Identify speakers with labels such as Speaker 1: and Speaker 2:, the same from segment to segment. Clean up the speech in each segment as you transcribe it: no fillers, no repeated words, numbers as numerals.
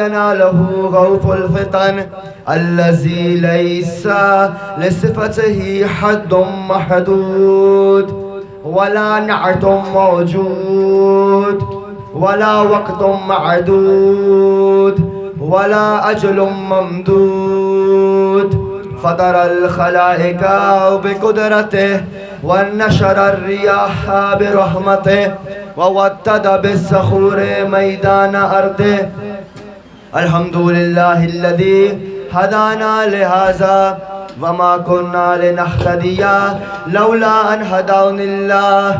Speaker 1: له غوث الفطن الذي ليس لصفته حد محدود ولا نعت موجود ولا وقت معدود ولا أجل ممدود فطر الخلائق بقدرته ونشر الرياح برحمته ووتد بالصخور ميدان أرضه. الحمد لله الذي هدانا لهذا وما كنا لنهتدي لولا أن هدانا الله.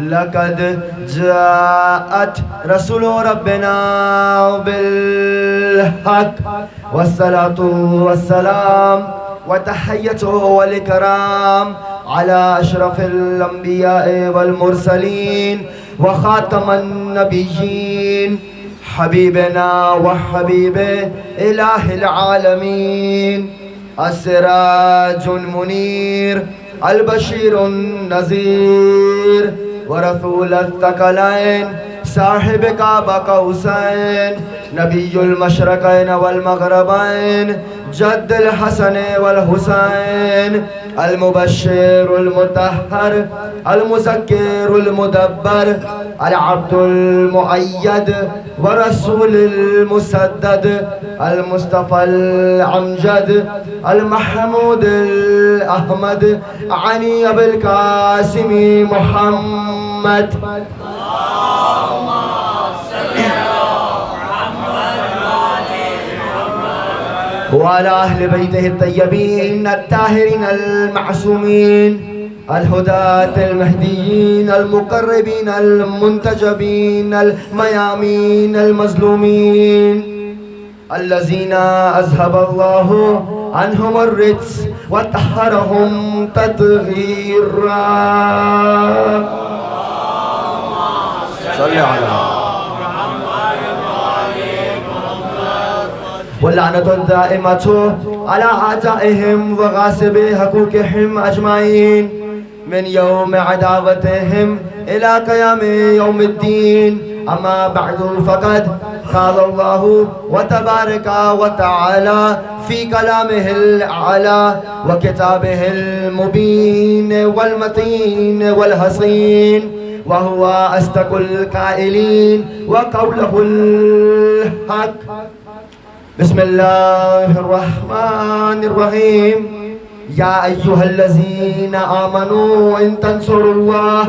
Speaker 1: لقد جاءت رسول ربنا بالحق والصلاة والسلام وتحيته والإكرام على أشرف الأنبياء والمرسلين وخاتم النبيين حبيبنا وحبيب إله العالمين السراج المنير البشير النذير ورسول الثقلين صاحب قاب قوسين نبي المشرقين والمغربين جد الحسن والحسين المبشر المطهر المذكر المدبر العبد المؤيد ورسول المسدد المصطفى الأمجد المحمود الأحمد عني أبي القاسم محمد. وعلى أهل بيته الطيبين الطاهرين المعصومين الهداة المهديين المقربين المنتجبين الميامين المظلومين الذين أذهب الله عنهم الرجس وطهرهم تطهيرا. صل على واللعنة الدائمة على أعدائهم وغاصبي حقوقهم أجمعين من يوم عداوتهم إلى قيام يوم الدين. أما بعد فقد قال الله وتبارك وتعالى في كلامه الأعلى وكتابه المبين والمتين والحصين وهو أصدق القائلين وقوله الحق. بسم الله الرحمن الرحيم. يا أيها الذين آمنوا إن تنصروا الله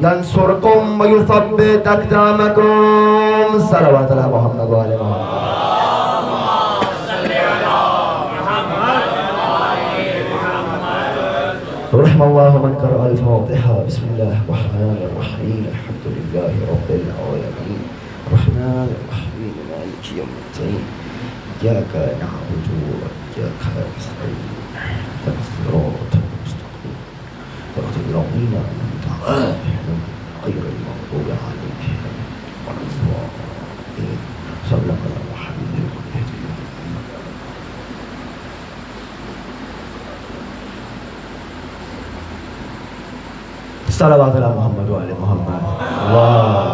Speaker 1: ينصركم ويثبت أقدامكم. صلوات على محمد وعلى محمد. رحم الله من قرأ الفاتحة. بسم الله الرحمن الرحيم. الحمد لله رب العالمين الرحمن الرحيم مالك يوم الدين إياك نعبد وإياك نستعين اهدنا الصراط المستقيم صراط الذين أنعمت عليهم غير المغضوب عليهم ولا الضالين. صلى الله على محمد صلوات على محمد وعلى محمد. اللهم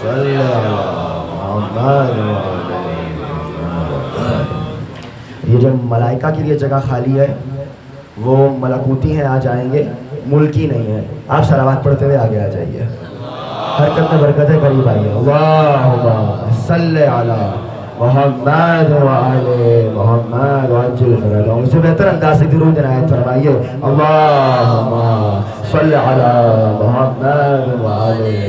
Speaker 1: صل على محمد وعلى. یہ جو ملائکہ کے لیے جگہ خالی ہے وہ ملکوتی ہیں، آ جائیں گے، ملکی نہیں ہے. آپ صلوات پڑھتے ہوئے آگے آ جائیے، حرکت میں برکت ہے، قریب آئیے. اللہم صلی علی محمد وعلی محمد وعجل فرجهم. اس سے بہتر انداز سے درود عنایت فرمائیے. اللہم صلی علی محمد وعلی.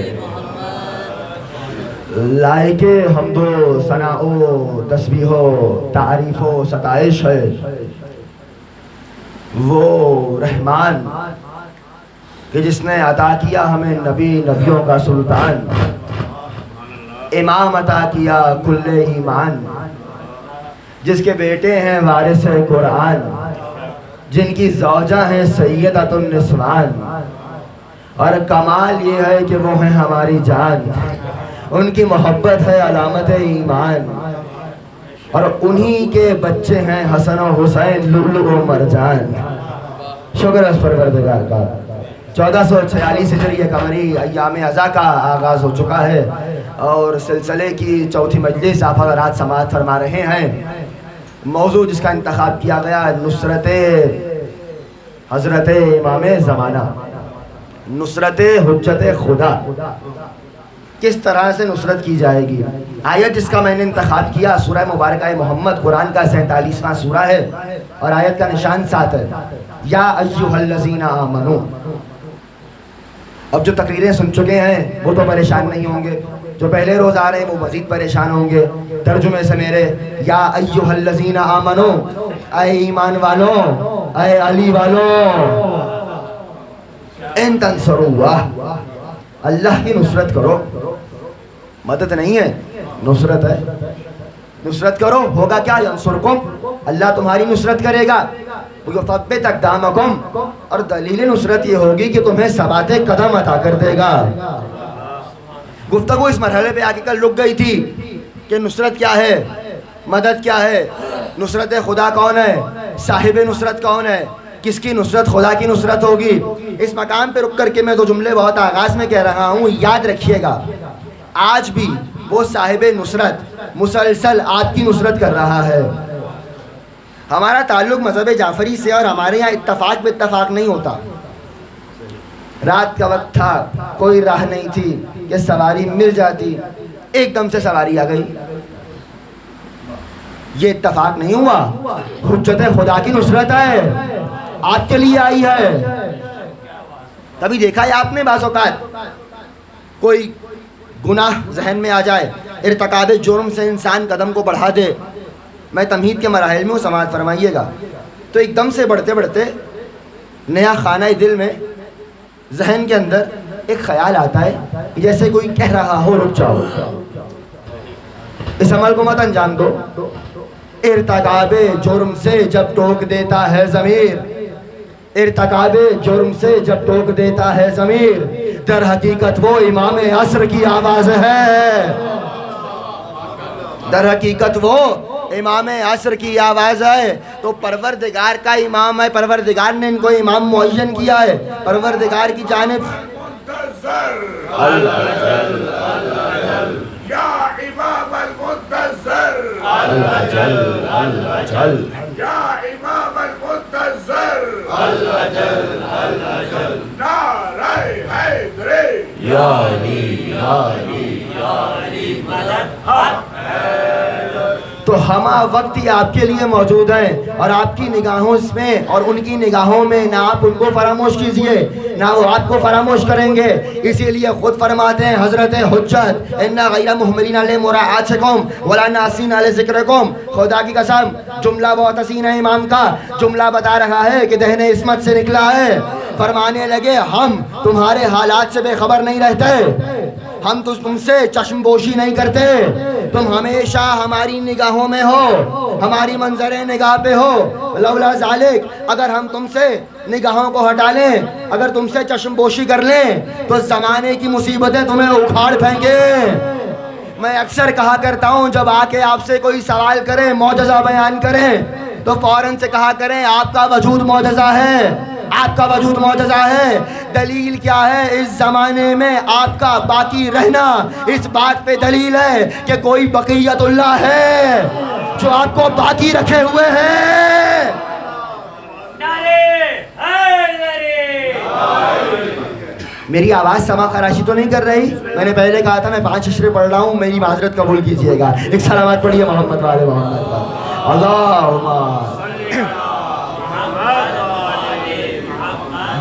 Speaker 1: لائق حمد و ثناء و تسبیح و تعریف و ستائش ہے وہ رحمان کہ جس نے عطا کیا ہمیں نبی نبیوں کا سلطان، امام عطا کیا کل ایمان، جس کے بیٹے ہیں وارث قرآن، جن کی زوجہ ہیں سیدۃ النسوان، اور کمال یہ ہے کہ وہ ہیں ہماری جان، ان کی محبت ہے علامت ایمان، اور انہی کے بچے ہیں حسن و حسین لؤلؤ و مرجان. شکر اس پروردگار کا. 1446 ہجری قمری ایام ازا کا آغاز ہو چکا ہے. اور سلسلے کی چوتھی مجلس آپ حضرات سماعت فرما رہے ہیں. موضوع جس کا انتخاب کیا گیا نصرت حضرت امام زمانہ، نصرت حجت خدا، کس طرح سے نصرت کی جائے گی. آیت جس کا میں نے انتخاب کیا سورہ مبارکہ محمد، قرآن کا 47واں سورہ ہے اور آیت کا نشان 7 ہے. یا ایھا الذین آمنو. اب جو تقریریں سن چکے ہیں وہ تو پریشان نہیں ہوں گے، جو پہلے روز آ رہے ہیں وہ مزید پریشان ہوں گے. ترجمے سے میرے، یا ایھا الذین آمنو، اے ایمان والو، اے علی والو، ان تنصروا اللہ، اللہ کی نصرت کرو. مدد نہیں ہے، نصرت ہے. نصرت کرو، ہوگا کیا؟ ینصرکم، اللہ تمہاری نصرت کرے گا. ویثبت اقدامکم، اور دلیل نصرت یہ ہوگی کہ تمہیں ثبات قدم عطا کر دے گا. گفتگو اس مرحلے پہ آ کے کل رک گئی تھی کہ نصرت کیا ہے، مدد کیا ہے، نصرت خدا کون ہے، صاحب نصرت کون ہے، کس کی نصرت خدا کی نصرت ہوگی. اس مقام پہ رک کر کے میں دو جملے بہت آغاز میں کہہ رہا ہوں، یاد رکھیے گا. آج بھی وہ صاحب نصرت مسلسل آپ کی نصرت کر رہا ہے. ہمارا تعلق مذہب جعفری سے، اور ہمارے یہاں اتفاق پہ اتفاق نہیں ہوتا. رات کا وقت تھا، کوئی راہ نہیں تھی کہ سواری مل جاتی، ایک دم سے سواری آ گئی. یہ اتفاق نہیں ہوا، حجت خدا کی نصرت ہے، آپ کے لیے آئی ہے. کبھی دیکھا ہے آپ نے بعض اوقات کوئی گناہ ذہن میں آ جائے، ارتکاب جرم سے انسان قدم کو بڑھا دے، میں تمہید کے مراحل میں ہوں، سماعت فرمائیے گا، تو ایک دم سے بڑھتے بڑھتے نیا خانہ دل میں، ذہن کے اندر ایک خیال آتا ہے کہ جیسے کوئی کہہ رہا ہو رک جاؤ، اس عمل کو مت انجام دو. ارتکاب جرم سے جب ٹوک دیتا ہے ضمیر، ارتکاب جرم سے جب ٹوک دیتا ہے ضمیر، در حقیقت وہ امام عصر کی آواز ہے. در حقیقت وہ امام عصر کی آواز ہے. تو پروردگار کا امام ہے، پروردگار نے ان کو امام معین کیا ہے. پروردگار کی جانب
Speaker 2: یا امام المنتظر، یا امام المنتظر، نعرہ حیدری، یا علی مدد حق ہے.
Speaker 1: تو ہمہ وقت یہ آپ کے لیے موجود ہیں، اور آپ کی نگاہوں میں اور ان کی نگاہوں میں نہ آپ ان کو فراموش کیجئے نہ وہ آپ کو فراموش کریں گے. اسی لیے خود فرماتے ہیں حضرت حجت، اِنَّا غَيْرَ مُحْمِلِينَ لِمُرَاعَاتِكُمْ وَلَا نَاسِينَ لِذِكْرِكُمْ. خدا کی قسم جملہ بہت حسین ہے. امام کا جملہ بتا رہا ہے کہ دہن عصمت سے نکلا ہے. فرمانے لگے ہم تمہارے حالات سے بے خبر نہیں رہتے، ہم تو تم سے چشم پوشی نہیں کرتے، تم ہمیشہ ہماری نگاہوں میں ہو، ہماری منظر نگاہ پہ ہو. لولا ذالک، اگر ہم تم سے نگاہوں کو ہٹا لیں، اگر تم سے چشم پوشی کر لیں تو زمانے کی مصیبتیں تمہیں اکھاڑ پھینکیں. میں اکثر کہا کرتا ہوں جب آ کے آپ سے کوئی سوال کرے، معجزہ بیان کریں، تو فوراً سے کہا کریں آپ کا وجود معجزہ ہے، آپ کا وجود معجزہ ہے. دلیل کیا ہے؟ اس زمانے میں آپ کا باقی رہنا اس بات پہ دلیل ہے کہ کوئی بقیت اللہ ہے جو آپ کو باقی رکھے ہوئے ہیں. میری آواز سما خراشی تو نہیں کر رہی؟ میں نے پہلے کہا تھا میں 5 اشرے پڑھ رہا ہوں، میری معذرت قبول کیجئے گا. ایک سلامات پڑھیے محمد والے محمد کا. اللہم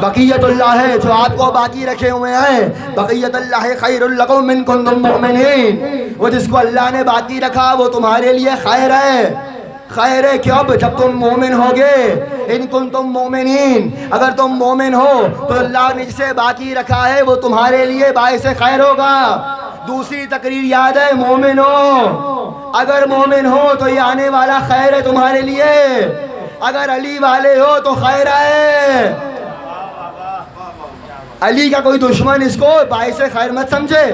Speaker 1: بقیت اللہ ہے جو آپ کو باقی رکھے ہوئے ہیں. بقیت اللہ خیر لکم ان کنتم مؤمنین. وہ جس کو اللہ نے باقی رکھا وہ تمہارے لیے خیر ہے. خیر ہے کیوں؟ جب تم مومن ہوگے. ان کنتم مومنین، اگر تم مومن ہو تو اللہ نے جسے باقی رکھا ہے وہ تمہارے لیے باعث خیر ہوگا. دوسری تقریر یاد ہے، مومن ہو، اگر مومن ہو تو یہ آنے والا خیر ہے تمہارے لیے. اگر علی والے ہو تو خیر ہے، علی کا کوئی دشمن اس کو باعث خیر مت سمجھے.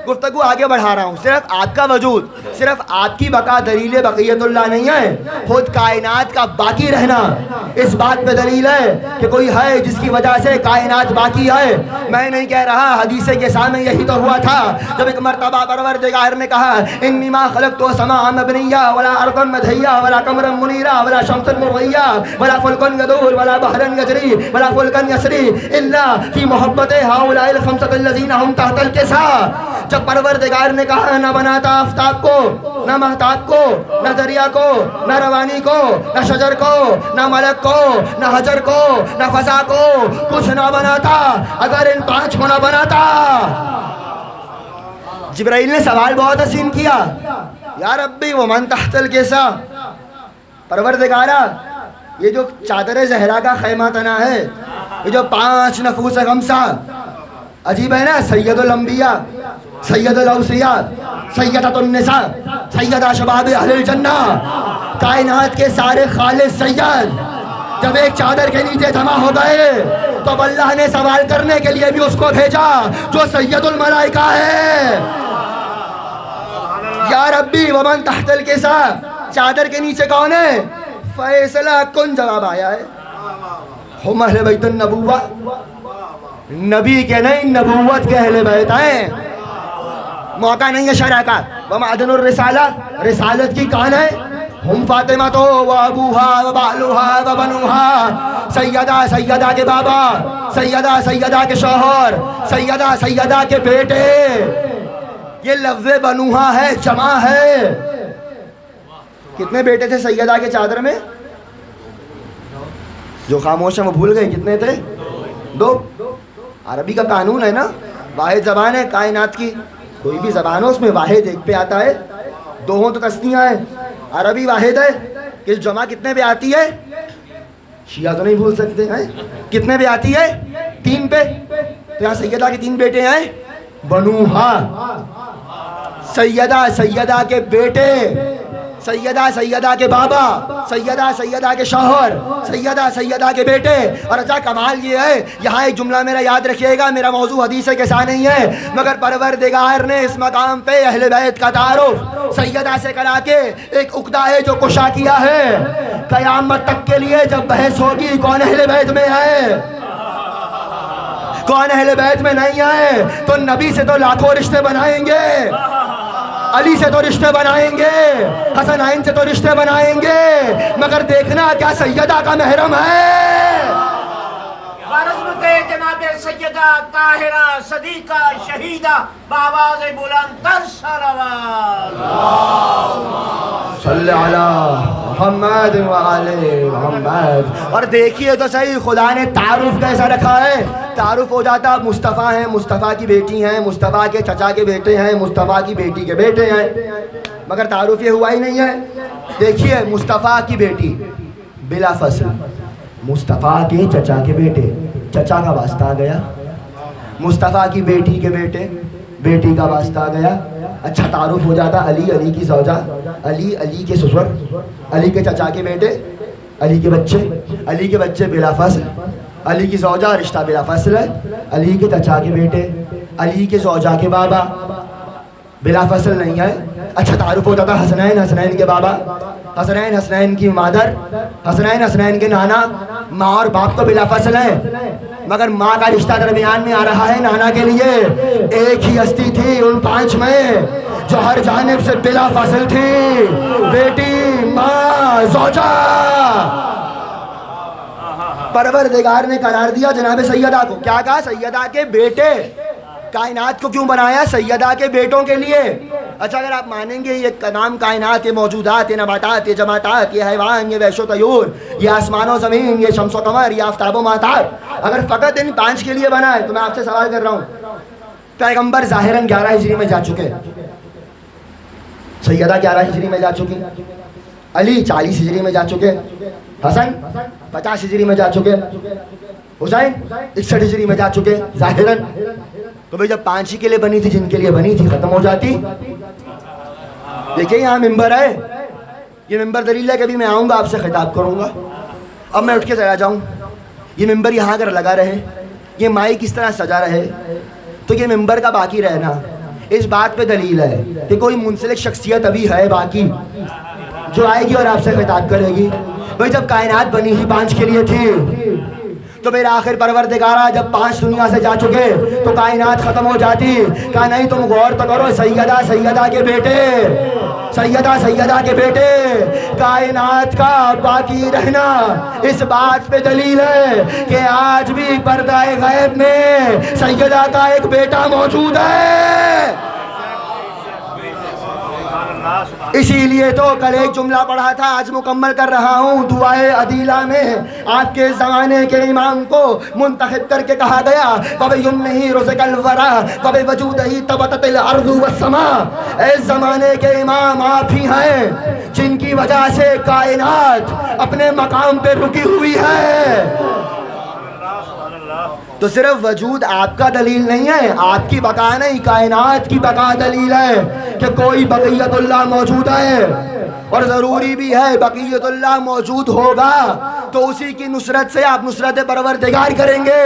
Speaker 1: گفتگو آگے بڑھا رہا ہوں. صرف آپ کا وجود، صرف آپ کی بقا دلیل بقیت اللہ نہیں ہے، خود کائنات کا باقی رہنا اس بات پہ دلیل ہے کہ کوئی ہے جس کی وجہ سے کائنات باقی ہے. میں نہیں کہہ رہا، حدیث کے سامنے یہی تو ہوا تھا جب ایک مرتبہ پروردگار نے کہا انی ما خلقت سماء مبنیہ ولا ارضا مدحیہ ولا قمرا منیرا ولا شمسا مضیہ ولا فلکا یدور ولا بحرا یجری ولا فلکا یسری الا فی محبت ہؤلاء الخمسۃ الذین هم تحت الکساء. جب پروردگار نے کہا نہ بناتا آفتاب کو، نہ مہتاب کو، نہ دریا کو، نہ روانی کو، نہ شجر کو، نہ ملک کو، نہ حجر کو، نہ فضا کو، کچھ نہ بناتا اگر ان 5 کو نہ بناتا. جبرائیل نے سوال بہت حسین کیا، یا ربی ومن تحت الکساء، پروردگارا یہ جو چادر زہرا کا خیمہ تنا ہے، یہ جو 5 نفوس خمسہ، عجیب ہے نا، سید الانبیاء، سید الاوصیاء، سیدۃ النساء، سیدہ شباب اہل الجنہ، کائنات کے سارے خالص سید جب ایک چادر کے نیچے جمع ہو گئے تو اب اللہ نے سوال کرنے کے لیے بھی اس کو بھیجا جو سید الملائکہ ہے. یا ربی ومن تحت الکساء، چادر کے نیچے کون ہے؟ فیصلہ کن جواب آیا ہے، ہم اہل بیت النبوہ، نبی کے نہیں نبوت کے اہل بیت ہیں. موقع نہیں ہے شرع کا. ومعدن الرسالہ، رسالت کی کان ہے، ہم فاطمہ تو و ابوہا و بالوہا و بنوہا، سیدہ کے بابا، سیدہ کے شوہر، سیدہ کے بیٹے. یہ لفظ بنوہا ہے، جمع ہے. کتنے بیٹے تھے سیدہ کے چادر میں؟ جو خاموش ہیں وہ بھول گئے، کتنے تھے؟ 2. عربی کا قانون ہے نا، واحد زبان ہے کائنات کی، کوئی بھی زبان ہو اس میں واحد ایک پہ آتا ہے. 2 ہوں تو تسنیہ ہے، عربی واحد ہے کہ جمع کتنے پہ آتی ہے؟ شیعہ تو نہیں بھول سکتے ہیں، کتنے پہ آتی ہے؟ 3 پہ. تو یہاں سیدہ کے 3 بیٹے ہیں، بنوہا، سیدہ کے بیٹے، سیدہ کے بابا، سیدہ کے شوہر، سیدہ کے بیٹے. اور اچھا کمال یہ ہے، یہاں ایک جملہ میرا یاد رکھیے گا، میرا موضوع حدیث کے ساتھ نہیں ہے، مگر پروردگار نے اس مقام پہ اہل بیت کا تعارف سیدہ سے کرا کے ایک عقدہ ہے جو کشا کیا ہے. قیامت تک کے لیے جب بحث ہوگی کون اہل بیت میں ہے، کون اہل بیت میں نہیں ہے، تو نبی سے تو لاکھوں رشتے بنائیں گے، علی سے تو رشتے بنائیں گے، حسنین سے تو رشتے بنائیں گے، مگر دیکھنا کیا سیدہ کا محرم ہے.
Speaker 3: عظمت جناب سیدہ طاہرہ صدیقہ شہیدہ بآواز بلند تر صلوات.
Speaker 1: صلی علی محمد وعلی محمد. اور دیکھیے تو صحیح خدا نے تعارف کیسا رکھا ہے. تعارف ہو جاتا مصطفیٰ ہیں، مصطفیٰ کی بیٹی ہیں، مصطفیٰ کے چچا کے بیٹے ہیں، مصطفیٰ کی بیٹی کے بیٹے ہیں، مگر تعارف یہ ہوا ہی نہیں ہے. دیکھیے مصطفیٰ کی بیٹی بلا فصل، مصطفیٰ کے چچا کے بیٹے، چچا کا واسطہ آ گیا، مصطفیٰ کی بیٹی کے بیٹے، بیٹی کا واسطہ آ گیا. اچھا تعارف ہو جاتا علی کی زوجہ، علی کے سسر، علی کے چچا کے بیٹے، علی کے بچے بلا فصل، علی کی زوجہ رشتہ بلا فصل ہے، علی کے چچا کے بیٹے، علی کے زوجہ کے بابا بلا فصل نہیں ہے. اچھا تعارف ہوتا تھا حسنین کے بابا، حسنین کی مادر، حسنین کے نانا. ماں اور باپ تو بلا فصل ہیں، مگر ماں کا رشتہ درمیان میں آ رہا ہے نانا کے لیے. ایک ہی ہستی تھی ان 5 میں جو ہر جانب سے بلا فصل تھی، بیٹی، ماں، زوجہ. پروردگار نے قرار دیا جناب سیدہ کو، کیا کہا؟ سیدہ کے بیٹے. کائنات کو کیوں بنایا؟ سیدہ کے بیٹوں کے لیے. اچھا اگر آپ مانیں گے یہ نام کائنات، یہ موجودات، یہ نباتات، یہ جماعتات، یہ حیوان، یہ وحش و طیور، یہ آسمان و زمین، یہ شمس و قمر، یہ آفتاب و ماہتاب، اگر فقط ان 5 کے لیے بنا ہے تو میں آپ سے سوال کر رہا ہوں، پیغمبر ظاہراً 11 ہجری میں جا چکے، سیدہ 11 ہجری میں جا چکی، علی 40 ہجری میں جا چکے، حسن 50 ہجری میں جا چکے، حسین 61 ہجری میں جا چکے. ظاہراً تو بھئی جب 5 ہی کے لیے بنی تھی، جن کے لیے بنی تھی ختم ہو جاتی. دیکھیں یہاں ممبر ہے، یہ ممبر دلیل ہے، کبھی میں آؤں گا آپ سے خطاب کروں گا. اب میں اٹھ کے چلا جاؤں، یہ ممبر یہاں اگر لگا رہے، یہ مائک کس طرح سجا رہے تو یہ ممبر کا باقی رہنا اس بات پہ دلیل ہے کہ کوئی منسلک شخصیت ابھی ہے باقی جو آئے گی اور آپ سے خطاب کرے گی. بھائی جب کائنات بنی ہی 5 کے لیے تھی تو میرا آخر پروردگارہ جب 5 دنیا سے جا چکے تو کائنات ختم ہو جاتی. کہا نہیں تم غور تو کرو سیدہ کے بیٹے سیدہ کے بیٹے کائنات کا باقی رہنا اس بات پہ دلیل ہے کہ آج بھی پردہ غیب میں سیدہ کا ایک بیٹا موجود ہے. اسی لیے تو کل ایک جملہ پڑھا تھا آج مکمل کر رہا ہوں. دعائے عدیلہ میں آپ کے زمانے کے امام کو منتخب کر کے کہا گیا وَبِيُمْنِهِ رُزِقَ الْوَرَى وَبِوَجُودِهِ تَبَتَتِ الْأَرْضُ وَالسَّمَاءُ. اے زمانے کے امام آپ ہی ہیں جن کی وجہ سے کائنات اپنے مقام پہ رکی ہوئی ہے. تو صرف وجود آپ کا دلیل نہیں ہے, آپ کی بقا نہیں, کائنات کی بقا دلیل ہے کہ کوئی بقیت اللہ موجود ہے. اور ضروری بھی ہے بقیت اللہ موجود ہوگا تو اسی کی نصرت سے آپ نصرت پروردگار کریں گے.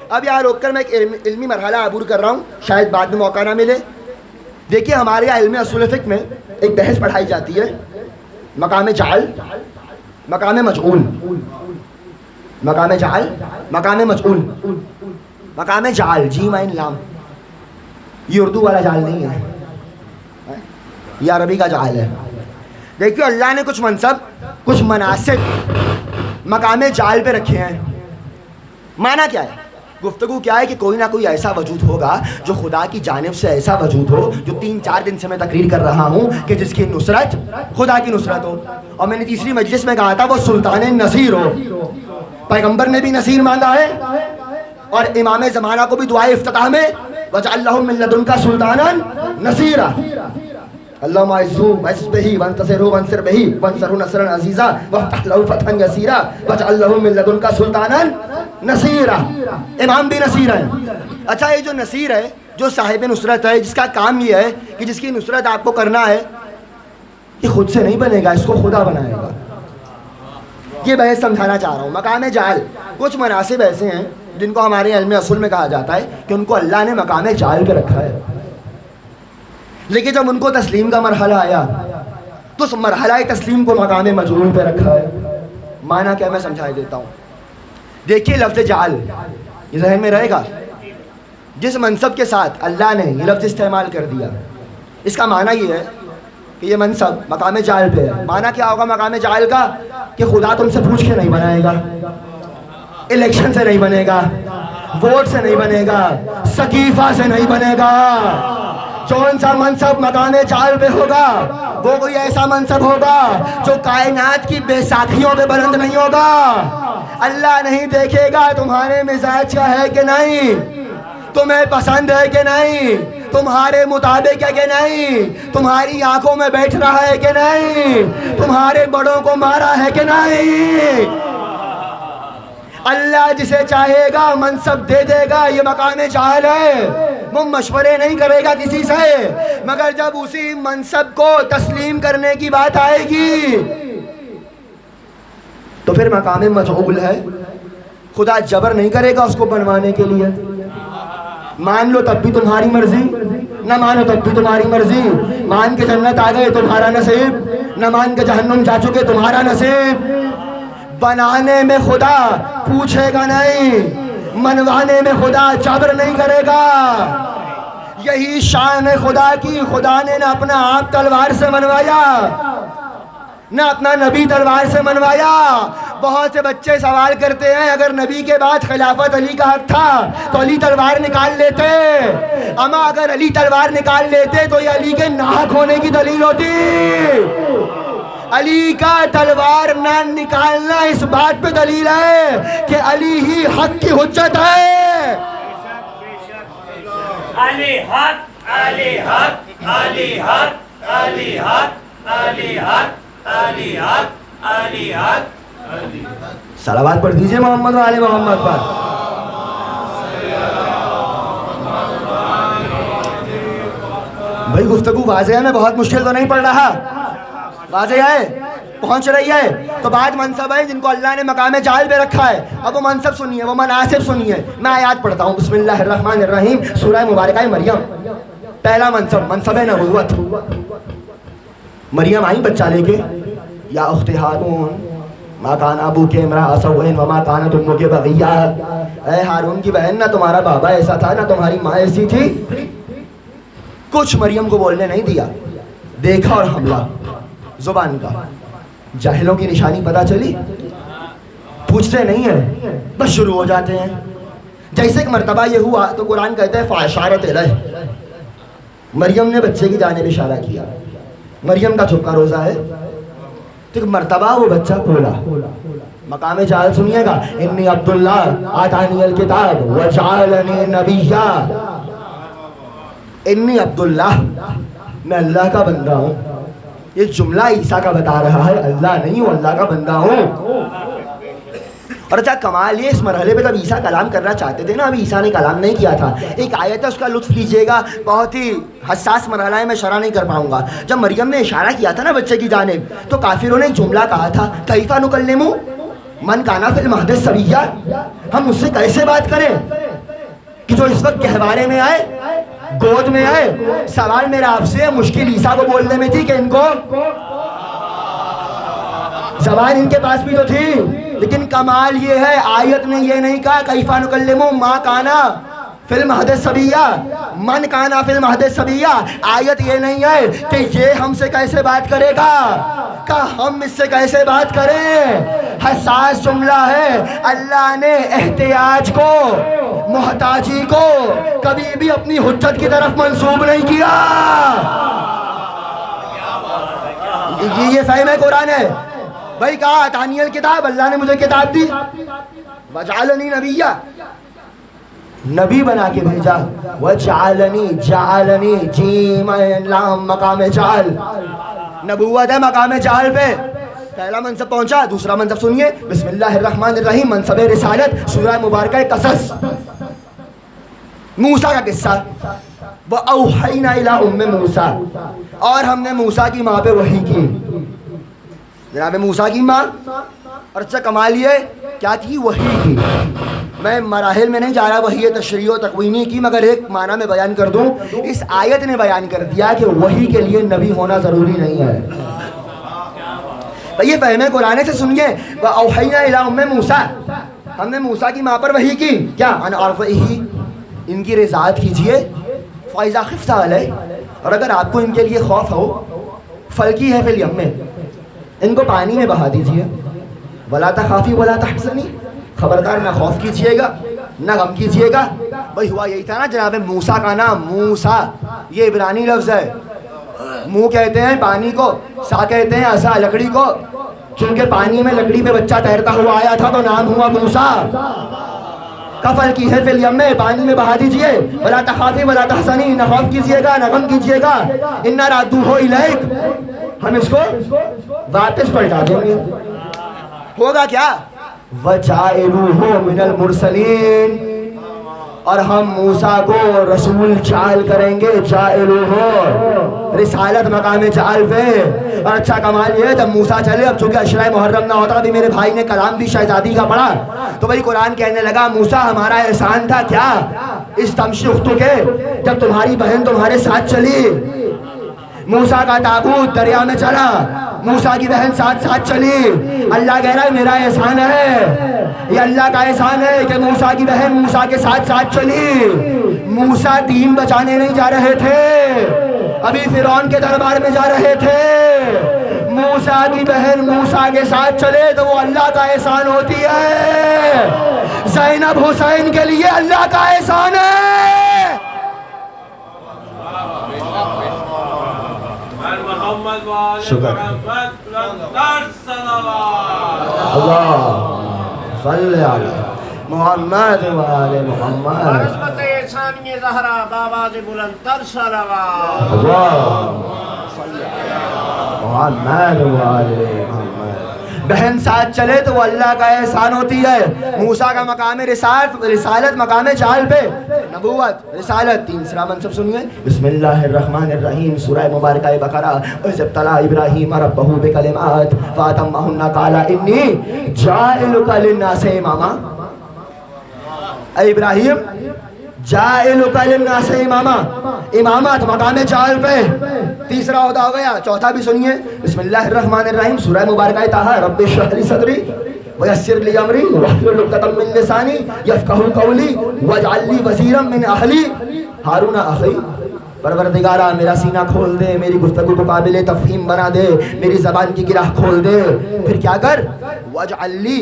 Speaker 1: اب یہاں روک کر میں ایک علمی مرحلہ عبور کر رہا ہوں, شاید بعد میں موقع نہ ملے. دیکھیے ہمارے یہاں علم اصول فقہ میں ایک بحث پڑھائی جاتی ہے مقام جعل مقام مجعول. مقام جعل مقام مجعول. مقام جعل جیم عین لام یہ اردو والا جعل نہیں ہے, یہ عربی کا جعل ہے. دیکھیے اللہ نے کچھ منصب کچھ مناسب مقام جعل پہ رکھے ہیں. معنی کیا ہے؟ گفتگو کیا ہے کہ کوئی نہ کوئی ایسا وجود ہوگا جو خدا کی جانب سے ایسا وجود ہو جو 3-4 دن سے میں تقریر کر رہا ہوں کہ جس کی نصرت خدا کی نصرت ہو. اور میں نے تیسری مجلس میں کہا تھا وہ سلطان نصیر ہو. پیغمبر نے بھی نصیر مانگا ہے اور امام زمانہ کو بھی دعائے افتتاح میں وَجَعَلْ لَهُم مِّن لَّدُنكَ سُلْطَانًا نَصِيرًا. اللهم اعزه به وانتصره وانصر به وانصره نصرا عزيزا وافتح له فتحا يسيرا واجعل له من لدنك سلطانا نصيرا. امام بھی نصیر ہیں. اچھا یہ جو نصیر ہے جو صاحب نصرت ہے جس کا کام یہ ہے کہ جس کی نصرت آپ کو کرنا ہے یہ خود سے نہیں بنے گا, اس کو خدا بنائے گا. یہ بحث سمجھانا چاہ رہا ہوں. مقام جعل کچھ مناسب ایسے ہیں جن کو ہمارے علم اصول میں کہا جاتا ہے کہ ان کو اللہ نے مقام جعل پہ رکھا ہے, لیکن جب ان کو تسلیم کا مرحلہ آیا تو اس مرحلہ تسلیم کو مقام مجعول پہ رکھا ہے. معنی کیا میں سمجھا دیتا ہوں. دیکھیے لفظ جعل یہ ذہن میں رہے گا. جس منصب کے ساتھ اللہ نے یہ لفظ استعمال کر دیا اس کا معنی یہ ہے کہ یہ منصب مقام جعل پہ ہے. معنی کیا ہوگا مقام جعل کا کہ خدا تم سے پوچھ کے نہیں بنائے گا, الیکشن سے نہیں بنے گا, ووٹ سے نہیں بنے گا, سقیفہ سے نہیں بنے گا. کون سا منصب مقام جعل پہ ہوگا وہ کوئی ایسا منصب ہوگا جو کائنات کی بے ساکھیوں پہ بلند نہیں ہوگا. اللہ نہیں دیکھے گا تمہارے مزاج کا ہے کہ نہیں, تمہیں پسند ہے کہ نہیں, تمہارے مطابق ہے کہ نہیں, تمہاری آنکھوں میں بیٹھ رہا ہے کہ نہیں, تمہارے بڑوں کو مارا ہے کہ نہیں. اللہ جسے چاہے گا منصب دے دے گا. یہ مقام جعل ہے. وہ مشورے نہیں کرے گا کسی سے, مگر جب اسی منصب کو تسلیم کرنے کی بات آئے گی تو پھر مقام مجعول ہے. خدا جبر نہیں کرے گا اس کو بنوانے کے لیے. مان لو تب بھی تمہاری مرضی, نہ مانو تب بھی تمہاری مرضی. مان کے جنت آ گئے تمہارا نصیب, نہ مان کے جہنم جا چکے تمہارا نصیب. بنانے میں خدا پوچھے گا نہیں, منوانے میں خدا جبر نہیں کرے گا. یہی شان ہے خدا کی. خدا نے نہ اپنا آپ تلوار سے منوایا نہ اپنا نبی تلوار سے منوایا. بہت سے بچے سوال کرتے ہیں اگر نبی کے بعد خلافت علی کا حق تھا تو علی تلوار نکال لیتے, اما اگر علی تلوار نکال لیتے تو یہ علی کے ناحق ہونے کی دلیل ہوتی. علی کا تلوار نہ نکالنا اس بات پہ دلیل ہے کہ علی ہی حق کی حجت ہے.
Speaker 3: علی حق علی حق علی حق علی حق علی حق علی حق علی حق.
Speaker 1: صلوات پڑھ دیجئے محمد و آل محمد پر. بھائی گفتگو واضح ہے, میں بہت مشکل تو نہیں پڑھ رہا, واضح ہے. پہنچ رہی ہے تو بعد منصب ہے جن کو اللہ نے مقام جعل پہ رکھا ہے. اب وہ منصب سنیے, وہ مناسب سنیے. میں آیات پڑھتا ہوں. بسم اللہ الرحمن الرحیم, سورہ مبارکہ مریم. پہلا منصب نبوت. مریم آئی بچہ لے کے. یا اخت ہارون ما کان ابوک امرأ سوء وما کانت امک بغیہ. اے ہارون کی بہن, نہ تمہارا بابا ایسا تھا نہ تمہاری ماں ایسی تھی. کچھ مریم کو بولنے نہیں دیا. دیکھا اور حملہ زبان کا. جاہلوں کی نشانی پتہ چلی, پوچھتے نہیں ہیں, بس شروع ہو جاتے ہیں. جیسے ایک مرتبہ یہ ہوا تو قرآن کہتا ہے فاشارت الیہ, مریم نے بچے کی جانب اشارہ کیا. مریم کا چھپکا روزہ ہے. تو ایک مرتبہ وہ بچہ بولا. مقام جعل سنیے گا. انی عبداللہ آتانی الکتاب وجعلنی نبیہ. انی عبداللہ, میں اللہ کا بندہ ہوں. یہ جملہ عیسیٰ کا بتا رہا ہے, اللہ نہیں ہوں, اللہ کا بندہ ہوں. اور اچھا کمال یہ, اس مرحلے پہ جب عیسیٰ کلام کرنا چاہتے تھے نا, ابھی عیسیٰ نے کلام نہیں کیا تھا. ایک آیت ہے, اس کا لطف لیجئے گا, بہت ہی حساس مرحلہ ہے, میں شرح نہیں کر پاؤں گا. جب مریم نے اشارہ کیا تھا نا بچے کی جانب, تو کافروں نے ایک جملہ کہا تھا, کیفا نکلم من کانا فی المہد صبیہ. ہم اس سے کیسے بات کریں کہ جو اس وقت گہوارے میں آئے, گود میں آئے. سوال میرا آپ سے, مشکل عیسیٰ کو بولنے میں تھی کہ ان کو زبان ان کے پاس بھی تو تھی. لیکن کمال یہ ہے, آیت نے یہ نہیں کہا کیفا نکلم ما کانا فی المہد صبیہ, من کانا فی المہد صبیہ. آیت یہ نہیں ہے کہ یہ ہم سے کیسے بات کرے گا, کہ ہم اس سے کیسے بات کریں. حساس جملہ ہے. اللہ نے احتیاج کو, محتاجی کو کبھی بھی اپنی حجت کی طرف منسوب نہیں کیا. یہ فہم قرآن ہے بھائی. کہا اتانی الکتاب, اللہ نے مجھے کتاب دی. وجعلنی نبیہ, نبی بنا کے بھیجا. وجعلنی, جعلنی جیم لام مقام جعل. نبوت ہے مقام جعل پہ. پہلا منصب پہنچا. دوسرا منصب سنیے, بسم اللہ الرحمن الرحیم, منصب رسالت, سورہ مبارکہ قصص. موسیٰ کا قصہ. وَأَوْحَيْنَا إِلَىٰ أُمِّ مُوسَىٰ, اور ہم نے موسیٰ کی ماں پہ وحی کی. جناب موسیٰ کی ماں. اور اچھا کمال یہ کیا کی, وحی کی. میں مراحل میں نہیں جا رہا, وحی تشریح و تکوینی کی, مگر ایک معنی میں بیان کر دوں. اس آیت نے بیان کر دیا کہ وحی کے لیے نبی ہونا ضروری نہیں ہے. یہ فہم قرآن سے سنیے. وَأَوْحَيْنَا إِلَىٰ أُمِّ مُوسَىٰ, ہم نے موسیٰ کی ماں پر وحی کی. کیا ان عرفہ, ان کی رضاعت کیجئے. فَإِذَا خِفْتَ عَلَيْهِ, اور اگر آپ کو ان کے لیے خوف ہو, فلکی ہے فی الیم میں, ان کو پانی میں بہا دیجئے. وَلَا تَخَافِي وَلَا تَحْزَنِي, خبردار نہ خوف کیجئے گا نہ غم کیجئے گا. بھائی ہوا یہی تھا نا جناب موسیٰ کا نام موسیٰ, یہ عبرانی لفظ ہے. منہ کہتے ہیں پانی کو, سا کہتے ہیں عصا لکڑی کو. چونکہ پانی میں لکڑی پہ بچہ تیرتا ہوا آیا تھا تو نام ہوا موسیٰ. کفل کی ہے فی الیم میں, پانی میں بہا دیجئے. ولا تخافی ولا تحزنی, نہ خوف کیجئے گا نہ غم کیجئے گا. انا رادوہ الیک, ہم اس کو واپس پلٹا دیں گے. ہوگا کیا, وجائلوہ من المرسلین, اور ہم موسیٰ کو رسول جعل کریں گے. جائلوہ, رسالت مقام جعل پہ. اور اچھا کمال یہ ہے, جب موسیٰ چلے, اب چونکہ عشرہ محرم نہ ہوتا, ابھی میرے بھائی نے کلام بھی شہزادی کا پڑھا, تو بھائی قرآن کہنے لگا موسیٰ ہمارا احسان تھا کیا, اس تمشی اختو کے, جب تمہاری بہن تمہارے ساتھ چلی. موسیٰ کا تابوت دریا میں چلا, موسیٰ کی بہن ساتھ ساتھ چلی. اللہ کہہ رہا ہے میرا احسان ہے, یہ اللہ کا احسان ہے کہ موسیٰ کی بہن موسیٰ کے ساتھ ساتھ چلی. موسیٰ دین بچانے نہیں جا رہے تھے, ابھی فرعون کے دربار میں جا رہے تھے. موسیٰ کی بہن موسیٰ کے ساتھ چلے تو وہ اللہ کا احسان ہوتی ہے. زینب حسین کے لیے اللہ کا احسان ہے. شکر اللہ صلی علی محمد و آل محمد.
Speaker 4: عظمت ثانی زہرا بآواز بلند تر صلوات.
Speaker 1: اللہ صلی علی محمد و آل محمد. بہن ساتھ چلے تو وہ اللہ کا احسان ہوتی ہے. موسیٰ کا مقام رسالت مقام جعل پہ نبوت رسالت. تیسرا منصب سنیے. بسم اللہ الرحمن الرحیم. سورہ مبارکہ بقرہ. وَإِذِ ابْتَلَىٰ إِبْرَاهِيمَ رَبَّهُ بِكَلِمَاتٍ فَأَتَمَّهُنَّ قَالَ إِنِّي جَاعِلُكَ لِلنَّاسِ إِمَامًا. اے ابراہیم جاعلک للناس اماما. امامت مقام جعل پہ تیسرا عہدہ ہو گیا. چوتھا بھی سنیے. بسم اللہ الرحمن الرحیم. سورہ مبارکہ طٰہٰ. رب اشرح لی صدری ویسر لی امری واحلل عقدۃ من لسانی یفقہوا قولی واجعل لی وزیرا من اہلی ہارون اخی. پروردگارا میرا سینہ کھول دے, میری گفتگو کو قابل تفہیم بنا دے, میری زبان کی گرہ کھول دے. پھر کیا کر؟ واجعل لی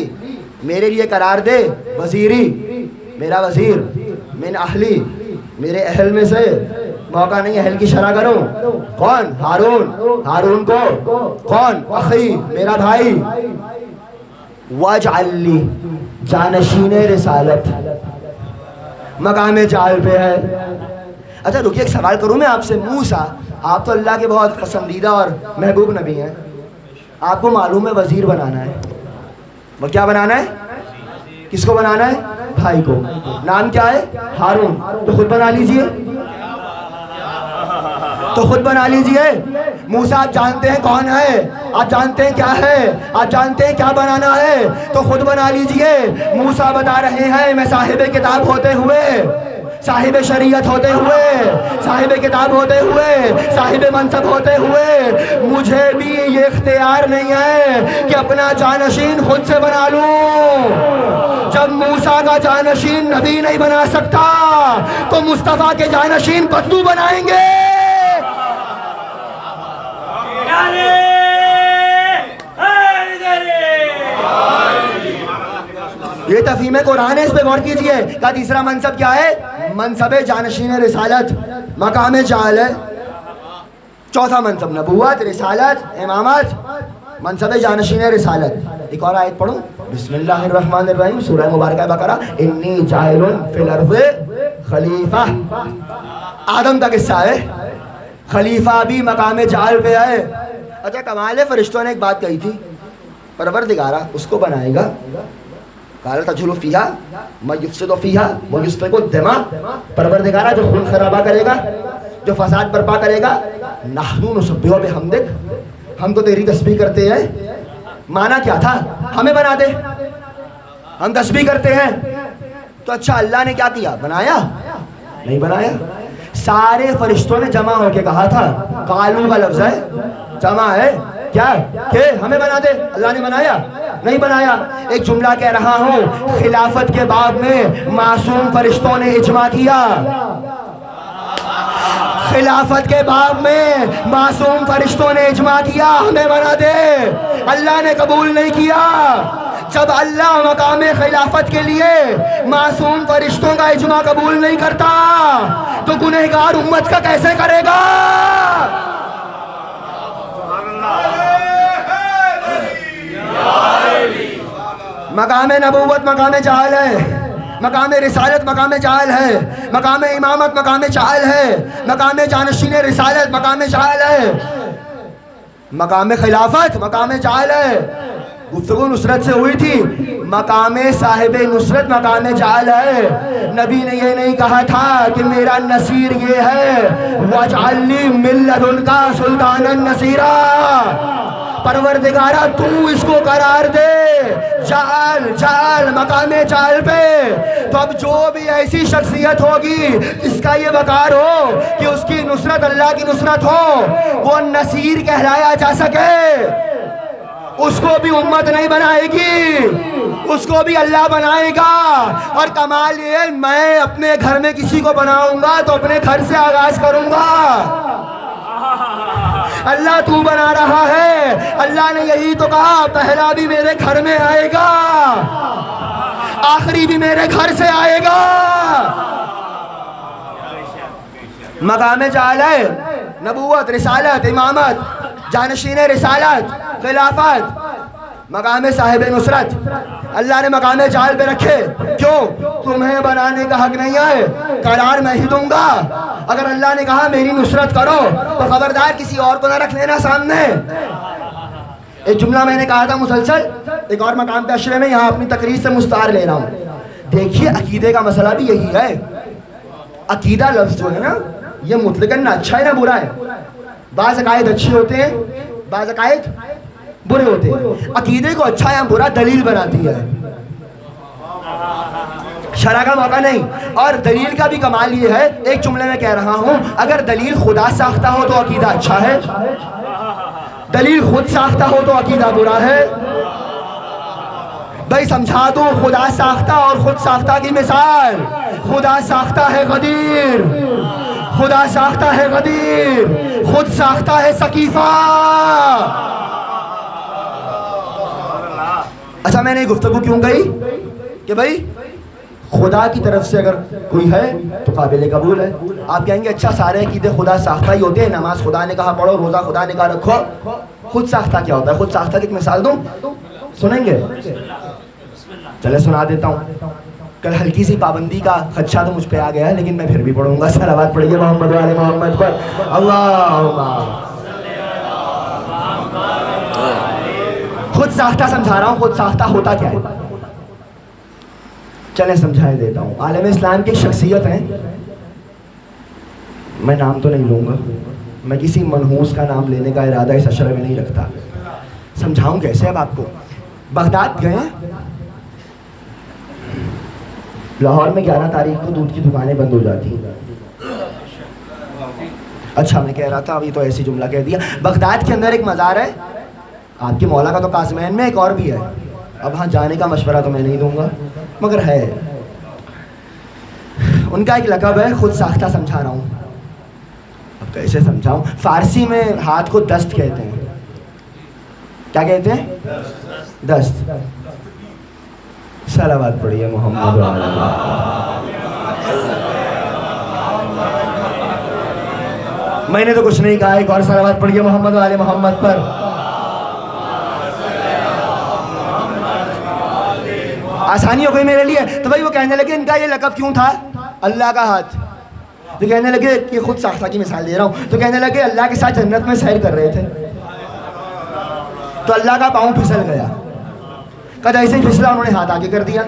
Speaker 1: میرے لیے قرار دے وزیری میرا وزیر من اہلی میرے اہل میں سے. موقع نہیں اہل کی شرح کروں. کون؟ ہارون. ہارون کو کون؟ اخی میرا بھائی. واجعل لی جانشین رسالت مقام جعل پہ ہے. اچھا رکیے ایک سوال کروں میں آپ سے. موسیٰ آپ تو اللہ کے بہت پسندیدہ اور محبوب نبی ہیں. آپ کو معلوم ہے وزیر بنانا ہے. وہ کیا بنانا ہے؟ کس کو بنانا ہے؟ بھائی کو. نام کیا ہے؟ ہارون. تو خود بنا لیجئے. تو خود بنا لیجئے. موسیٰ آپ جانتے ہیں کون ہے, آپ جانتے ہیں کیا ہے, آپ جانتے ہیں کیا بنانا ہے, تو خود بنا لیجئے. موسیٰ بتا رہے ہیں میں صاحب کتاب ہوتے ہوئے, صاحب شریعت ہوتے ہوئے, صاحب کتاب ہوتے ہوئے, صاحب منصب ہوتے ہوئے مجھے بھی یہ اختیار نہیں ہے کہ اپنا جانشین خود سے بنا لوں. جب موسیٰ کا جانشین نبی نہیں بنا سکتا تو مصطفیٰ کے جانشین بدو بنائیں گے. یہ تفہیم قرآن ہے, اس پہ غور کیجئے. کا تیسرا منصب کیا ہے؟ منصب جانشین رسالت مقام جعل ہے. چوتھا منصب نبوت رسالت امامت منصب جانشین رسالت. ایک اور آیت پڑھوں. بسم اللہ الرحمن الرحیم. سورہ مبارکہ بقرہ. انی جاعل فی الارض خلیفہ. آدم کا قصہ ہے. خلیفہ بھی مقام جعل پہ ہے. اچھا کمال ہے, فرشتوں نے ایک بات کہی تھی, پروردگارا اس کو بنائے گا قال تجھلو فیہا ما یفسد فیہا ویسفک الدماء. پروردگارا جو خون خرابہ کرے گا, جو فساد برپا کرے گا. نحن نسبح بحمدک, ہم تو تیری تسبیح کرتے ہیں. معنی کیا تھا؟ ہمیں بنا دے, ہم تسبیح کرتے ہیں. تو اچھا اللہ نے کیا کیا؟ بنایا نہیں بنایا. سارے فرشتوں نے جمع ہو کے کہا تھا. قالو کا لفظ ہے, جمع ہے کیا کہ ہمیں بنا دے. اللہ نے بنایا نہیں بنایا. ایک جملہ کہہ رہا ہوں, خلافت کے باب میں معصوم فرشتوں نے اجماع کیا. خلافت کے باب میں معصوم فرشتوں نے اجماع کیا ہمیں بنا دے. اللہ نے قبول نہیں کیا. جب اللہ مقام خلافت کے لیے معصوم فرشتوں کا اجماع قبول نہیں کرتا تو گنہگار امت کا کیسے کرے گا؟ مقام نبوت مقام جعل ہے, مقام رسالت مقام جعل ہے, مقام امامت مقام جعل ہے, مقام جانشین رسالت مقام جعل ہے, مقام خلافت مقام جعل ہے. گفتگو نصرت سے ہوئی تھی. مقام صاحب نصرت مقام جعل ہے. نبی نے یہ نہیں کہا تھا کہ میرا نصیر یہ ہے وَاجْعَلْ لِي مِن لَدُنْكَ سُلْطَانًا نَصِيرًا. پروردگارہ تو اس کو قرار دے جعل مقام جعل پہ. تو اب جو بھی ایسی شخصیت ہوگی اس کا یہ وقار ہو کہ اس کی نصرت اللہ کی نصرت ہو, وہ نصیر کہلایا جا سکے, اس کو بھی امت نہیں بنائے گی, اس کو بھی اللہ بنائے گا. اور کمال یہ میں اپنے گھر میں کسی کو بناؤں گا تو اپنے گھر سے آغاز کروں گا. اللہ تو بنا رہا ہے. اللہ نے یہی تو کہا پہلا بھی میرے گھر میں آئے گا, آخری بھی میرے گھر سے آئے گا. مقام جعل ہے نبوت رسالت امامت جانشین رسالت خلافت. مقام صاحب نصرت اللہ نے مقام جعل پہ رکھے. کیوں؟ تمہیں بنانے کا حق نہیں ہے, قرار میں ہی دوں گا. اگر اللہ نے کہا میری نصرت کرو تو خبردار کسی اور کو نہ رکھ لینا سامنے. ایک جملہ میں نے کہا تھا مسلسل ایک اور مقام پہ اشرے میں، یہاں اپنی تقریر سے مستعار لے رہا ہوں. دیکھیے عقیدے کا مسئلہ بھی یہی ہے. عقیدہ لفظ جو ہے نا یہ مطلقاً نہ اچھا ہے نہ برا ہے. بعض عقائد اچھے ہوتے ہیں، بعض عقائد برے ہوتے ہیں. عقیدے کو اچھا یا برا دلیل بناتی ہے، شرع کا موقع نہیں. اور دلیل کا بھی کمال یہ ہے، ایک جملے میں کہہ رہا ہوں، اگر دلیل خدا ساختہ ہو تو عقیدہ اچھا ہے، دلیل خود ساختہ ہو تو عقیدہ برا ہے. بھائی سمجھا دو خدا ساختہ اور خود ساختہ کی مثال. خدا ساختہ ہے غدیر، خدا ساختہ ہے غدیر، خود ساختہ ہے سقیفہ. اچھا میں نے گفتگو کیوں کہی کہ بھائی خدا کی طرف سے اگر کوئی ہے تو قابل قبول ہے. آپ کہیں گے اچھا سارے عقیدے خدا ساختہ ہی ہوتے ہیں، نماز خدا نے کہا پڑھو، روزہ خدا نے کہا رکھو. خود ساختہ کیا ہوتا ہے؟ خود ساختہ کی ایک مثال دوں، سنیں گے؟ چلے سنا دیتا ہوں. کل ہلکی سی پابندی کا خدشہ تو مجھ پہ آ گیا ہے لیکن میں پھر بھی پڑھوں گا. صلوات پڑھیے محمد والے محمد پر. اللہم خود ساختہ سمجھا رہا ہوں. خود ساختہ ہوتا کیا ہے؟ چلیں سمجھائے دیتا ہوں. عالم اسلام کی ایک شخصیت ہیں، میں نام تو نہیں لوں گا، میں کسی منحوس کا نام لینے کا ارادہ اس اشرے میں نہیں رکھتا. سمجھاؤں کیسے اب آپ کو. بغداد گئے، لاہور میں 11 تاریخ کو دودھ کی دکانیں بند ہو جاتی ہیں. اچھا میں کہہ رہا تھا ابھی تو ایسی جملہ کہہ دیا. بغداد کے اندر ایک مزار ہے، آپ کے مولا کا تو قاسمین میں، ایک اور بھی ہے. اب ہاں جانے کا مشورہ تو میں نہیں دوں گا مگر ہے. ان کا ایک لقب ہے، خود ساختہ سمجھا رہا ہوں. اب کیسے سمجھاؤں؟ فارسی میں ہاتھ کو دست کہتے ہیں. کیا کہتے ہیں؟ دست. صلوات پڑھیے محمد وعلی محمد. میں نے تو کچھ نہیں کہا، ایک اور صلوات پڑھیے محمد وعلی محمد پر. آسانی ہو گئی میرے لیے. تو بھائی وہ کہنے لگے ان کا یہ لقب کیوں تھا؟ اللہ کا ہاتھ. تو کہنے لگے کہ خود ساختہ کی مثال دے رہا ہوں. تو کہنے لگے اللہ کے ساتھ جنت میں سیر کر رہے تھے تو اللہ کا پاؤں پھسل گیا. کہا ایسے ہی پھسلا، انہوں نے ہاتھ آگے کر دیا،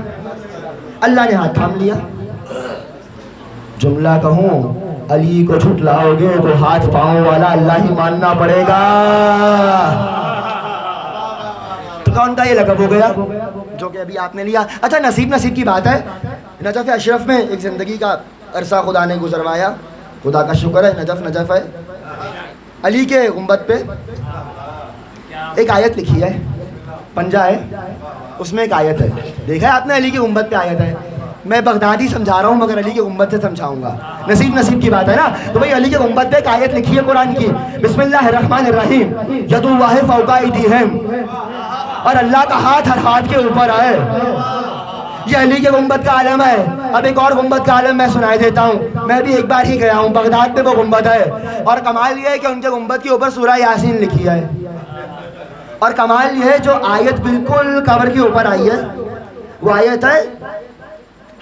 Speaker 1: اللہ نے ہاتھ تھام لیا. جملہ کہوں علی کو جھٹلاؤ گے تو ہاتھ پاؤں والا اللہ ہی ماننا پڑے گا. تو کون کا یہ لقب ہو گیا جو کہ ابھی آپ نے لیا. اچھا نصیب کی بات ہے. نجف اشرف میں ایک زندگی کا عرصہ خدا نے گزروایا، خدا کا شکر ہے. نجف ہے. علی کے گنبد پہ ایک آیت لکھی ہے، پنجہ ہے اس میں ایک آیت ہے. دیکھا ہے آپ نے؟ علی کے گنبد پہ آیت ہے. میں بغدادی سمجھا رہا ہوں مگر علی کے گنبد سے سمجھاؤں گا. نصیب کی بات ہے نا. تو بھائی علی کے گنبد پہ ایک آیت لکھی ہے قرآن کی، بسم اللہ الرحمن الرحیم، ید اللہ فوق ایدیہم، اور اللہ کا ہاتھ ہر ہاتھ کے اوپر ہے. یہ علی کے گنبد کا عالم ہے. اب ایک اور گنبد کا عالم میں سنائی دیتا ہوں. میں بھی ایک بار ہی گیا ہوں بغداد میں، وہ گنبد ہے. اور کمال یہ ہے کہ ان کے گنبد کے اوپر سورہ یاسین لکھی ہے. اور کمال یہ ہے جو آیت بالکل قبر کے اوپر آئی ہے، وہ آیت ہے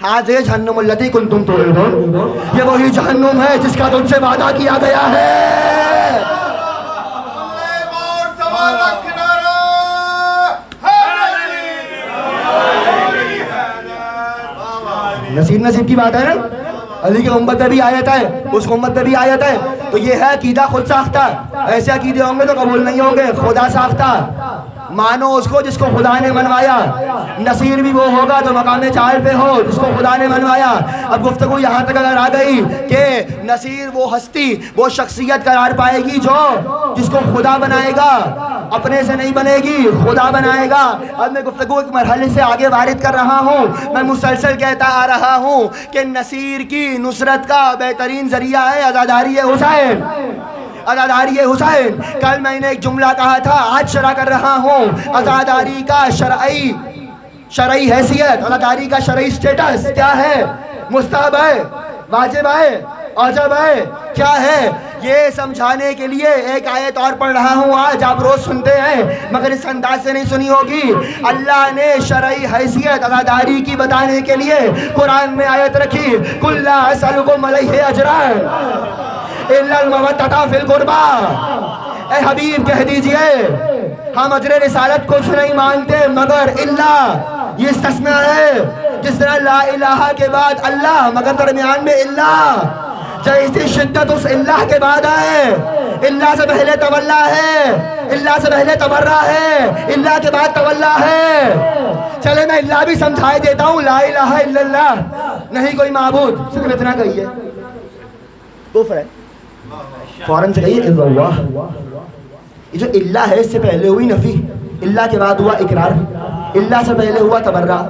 Speaker 1: ہاذہ جہنم التی کنتم توعدون، یہ وہی جہنم ہے جس کا تم سے وعدہ کیا گیا ہے. نصیب کی بات ہے نا. علی کے گنبد پہ بھی آیت ہے، اس گنبد پہ بھی آیت ہے. تو یہ ہے عقیدہ خود ساختہ. ایسے عقیدے ہوں گے تو قبول نہیں ہوں گے. خدا ساختہ مانو اس کو جس کو خدا نے منوایا. نصیر بھی وہ ہوگا جو مقام چال پہ ہو جس کو خدا نے منوایا. اب گفتگو یہاں تک اگر آ گئی کہ نصیر وہ ہستی، وہ شخصیت قرار پائے گی جو جس کو خدا بنائے گا، اپنے سے نہیں بنے گی، خدا بنائے گا. اب میں گفتگو ایک مرحلے سے آگے وارد کر رہا ہوں. میں مسلسل کہتا آ رہا ہوں کہ نصیر کی نصرت کا بہترین ذریعہ ہے عزاداری حسین. عزاداری حسین. کل میں نے ایک جملہ کہا تھا، آج شرح کر رہا ہوں. عزاداری کا شرعی حیثیت، عزاداری کا شرعی سٹیٹس کیا ہے؟ مستحب ہے، واجب ہے، عجب ہے، کیا ہے؟ یہ سمجھانے کے لیے ایک آیت اور پڑھ رہا ہوں. آج آپ روز سنتے ہیں مگر اس انداز سے نہیں سنی ہوگی. اللہ نے شرعی حیثیت عزاداری کی بتانے کے لیے قرآن میں آیت رکھی، قُل لَا أَسْأَلُكُمْ عَلَيْهِ أَجْرًا إِلَّا الْمَوَدَّةَ فِي الْقُرْبَى. اے حبیب کہہ دیجئے ہم اجر رسالت کچھ نہیں مانگتے مگر اللہ، یہ استثناء ہے. جس طرح لا الہ کے بعد اللہ مگر درمیان میں اللہ، جیسی شدت اس اللہ کے بعد ہے. اللہ سے پہلے تولا ہے، اللہ سے پہلے تبرہ ہے، اللہ کے بعد تولا ہے. چلے میں اللہ بھی سمجھائے دیتا ہوں، لا الہ الا اللہ، نہیں کوئی معبود، صرف اتنا کہیے. کفر ہے، فوراً سے کہیے الا اللہ. یہ جو اللہ ہے اس سے پہلے ہوئی نفی، اللہ کے بعد ہوا اقرار. اللہ سے پہلے ہوا تبرہ،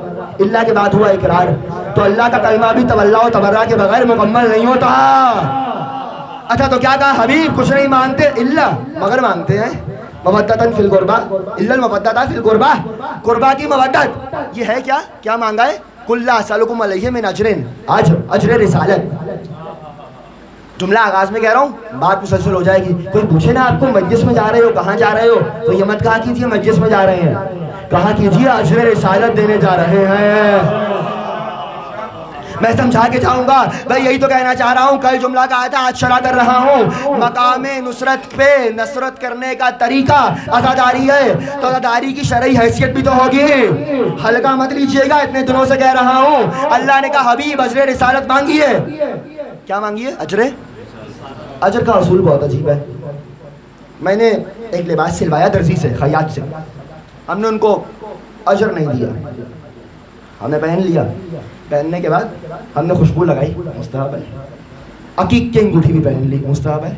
Speaker 1: اللہ کے بعد ہوا اقرار. تو اللہ کا کلمہ بھی تولا و تبرہ کے بغیر مکمل نہیں ہوتا. اچھا تو کیا کہا حبیب؟ کچھ نہیں مانگتے الا مگر مانگتے ہیں مودۃ فی القربہ، الا المودۃ فی القربہ، قربہ کی مودت. یہ ہے کیا؟ کیا مانگا ہے؟ قل لا اسألکم علیہ من اجر، اجر رسالت. جملہ آغاز میں کہہ رہا ہوں، بات مسلسل ہو جائے گی. کوئی پوچھے نا آپ کو مجلس میں جا رہے ہو، کہاں جا رہے ہو، تو یہ مت کہا کیجیے مجلس میں جا رہے ہیں، کہا کیجیے اجر رسالت دینے جا رہے ہیں. میں سمجھا کے جاؤں گا بھائی، یہی تو کہنا چاہ رہا ہوں. کل جملہ کہا تھا، آج شرح کر رہا ہوں. مقام نصرت پہ نصرت کرنے کا طریقہ عزاداری ہے، تو عزاداری کی شرعی حیثیت بھی تو ہوگی. ہلکا مت لیجئے گا، اتنے دنوں سے کہہ رہا ہوں. اللہ نے کہا حبیب اجر رسالت مانگیے. کیا مانگیے؟ اجر کا اصول بہت عجیب ہے. میں نے ایک لباس سلوایا درزی سے، خیاط سے. ہم نے ان کو اجر نہیں دیا، ہم نے پہن لیا. پہننے کے بعد ہم نے خوشبو لگائی، مستحب ہے. عقیق کی انگوٹھی بھی پہن لی، مستحب ہے.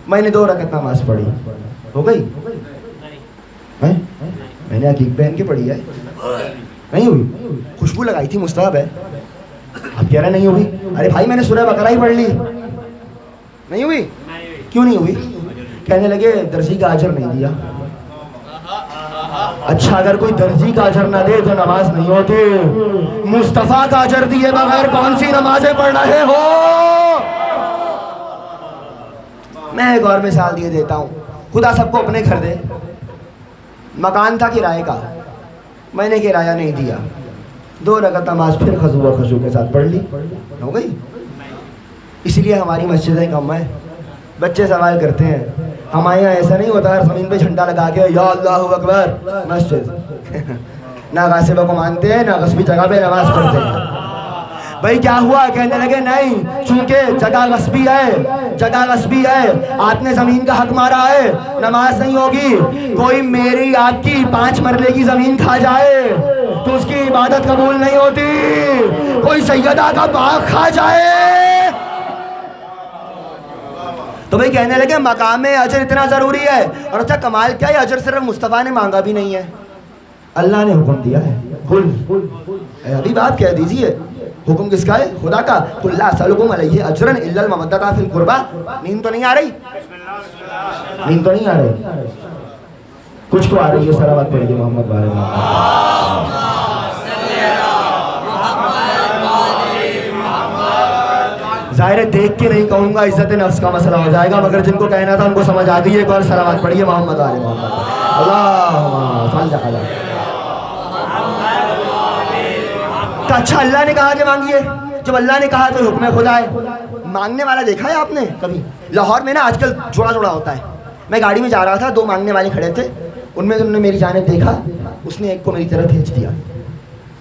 Speaker 1: میں نے 2 رکعت نماز پڑھی، ہو گئی؟ میں نے عقیق پہن کے پڑھی ہے، نہیں ہوئی. خوشبو لگائی تھی، مستحب ہے. آپ کہہ رہے نہیں ہوئی؟ ارے بھائی میں نے سورہ بقرہ ہی پڑھ لی، نہیں ہوئی. کیوں نہیں ہوئی؟ کہنے لگے درزی کا اجر نہیں دیا. اچھا اگر کوئی درزی کا اجر نہ دے تو نماز نہیں ہوتی. مصطفیٰ کا اجر دیے بغیر کون سی نمازیں پڑھ رہے ہو؟ میں ایک اور مثال دیے دیتا ہوں. خدا سب کو اپنے گھر دے. مکان تھا کرائے کا، میں نے کرایہ نہیں دیا. 2 رکعت نماز پھر خضوع و خشوع کے ساتھ پڑھ لی، ہو گئی. اس لیے ہماری مسجدیں کم ہیں. بچے سوال کرتے ہیں ہمارے یہاں ایسا نہیں ہوتا ہر زمین پہ جھنڈا لگا کے یا اللہ اکبر مسجد. نہ غاصبوں کو مانتے ہیں، نہ غصبی جگہ پہ نماز پڑھتے ہیں. بھائی کیا ہوا؟ کہنے لگے نہیں، چونکہ جگہ غصبی ہے، جگہ غصبی ہے، آپ نے زمین کا حق مارا ہے، نماز نہیں ہوگی. کوئی میری آپ کی 5 مرلے کی زمین کھا جائے تو اس کی عبادت قبول نہیں ہوتی. کوئی سیدہ کا باغ کھا جائے. تو بھائی کہنے لگے مقام اجر اتنا ضروری ہے. اور اچھا کمال کیا ہے، اجر صرف مصطفیٰ نے مانگا بھی نہیں ہے، اللہ نے حکم دیا ہے. ابھی بات کہہ دیجیے، حکم کس کا ہے؟ خدا کا. قل لا اسألکم علیہ اجرا الا المودۃ فی القربہ. نیند تو نہیں آ رہی؟ نیند تو نہیں آ رہی؟ کچھ کو آ رہی ہے. صلوات پڑھیے محمد والے محمد. ظاہر ہے دیکھ کے نہیں کہوں گا، عزت نفس کا مسئلہ ہو جائے گا، مگر جن کو کہنا تھا ان کو سمجھ آ گئی. ایک اور صلوات پڑھیے محمد والے محمد. اللہم صل علی. تو اچھا اللہ نے کہا کہ مانگیے. جب اللہ نے کہا تو حکم خدا ہے. مانگنے والا دیکھا ہے آپ نے کبھی؟ لاہور میں نا آج کل جوڑا جوڑا ہوتا ہے. میں گاڑی میں جا رہا تھا، 2 مانگنے والے کھڑے تھے. ان میں انہوں نے میری جانب دیکھا، اس نے ایک کو میری طرف بھیج دیا.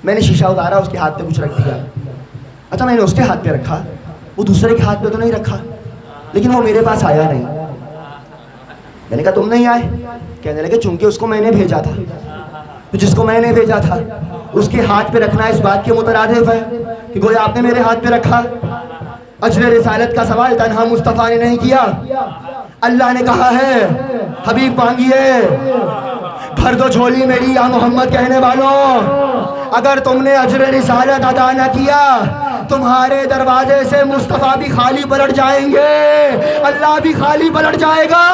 Speaker 1: میں نے شیشہ اتارا، اس کے ہاتھ پہ کچھ رکھ دیا. اچھا میں نے اس کے ہاتھ پہ رکھا، وہ دوسرے کے ہاتھ پہ تو نہیں رکھا، لیکن وہ میرے پاس آیا نہیں. میں نے کہا تم نہیں آئے؟ کہنے لگے چونکہ اس کو میں نے بھیجا تھا، تو جس کو میں نے بھیجا تھا اس کے ہاتھ پہ رکھنا اس بات کے مترادف ہے کہ گویا آپ نے میرے ہاتھ پہ رکھا. اجر رسالت کا سوال تنہا مصطفیٰ نے نہیں کیا، اللہ نے کہا ہے حبیب مانگیے. بھر دو جھولی میری یا محمد کہنے والوں. اگر تم نے اجر رسالت ادا نہ کیا تمہارے دروازے سے مصطفیٰ بھی خالی پلٹ جائیں گے، اللہ بھی خالی پلٹ جائے گا.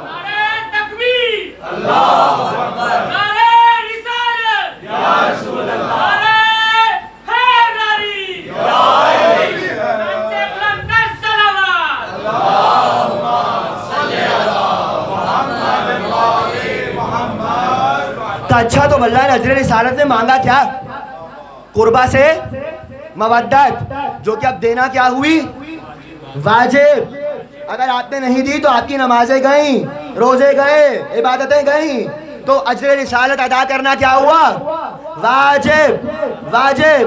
Speaker 3: نعرہ تکبیر، اللہ اکبر، نعرہ رسالت، یا رسول اللہ، نعرہ حیدری، یا علی، سچے بلند صلوات، اللہم صلی علی محمد وآل محمد.
Speaker 1: تو اچھا تو اللہ نے اجر رسالت میں مانگا کیا؟ قربہ سے مودت، جو کہ اب دینا کیا ہوئی؟ واجب. اگر آپ نے نہیں دی تو آپ کی نمازیں گئیں، روزے گئے, عبادتیں گئیں, تو اجر رسالت ادا کرنا کیا ہوا؟ واجب.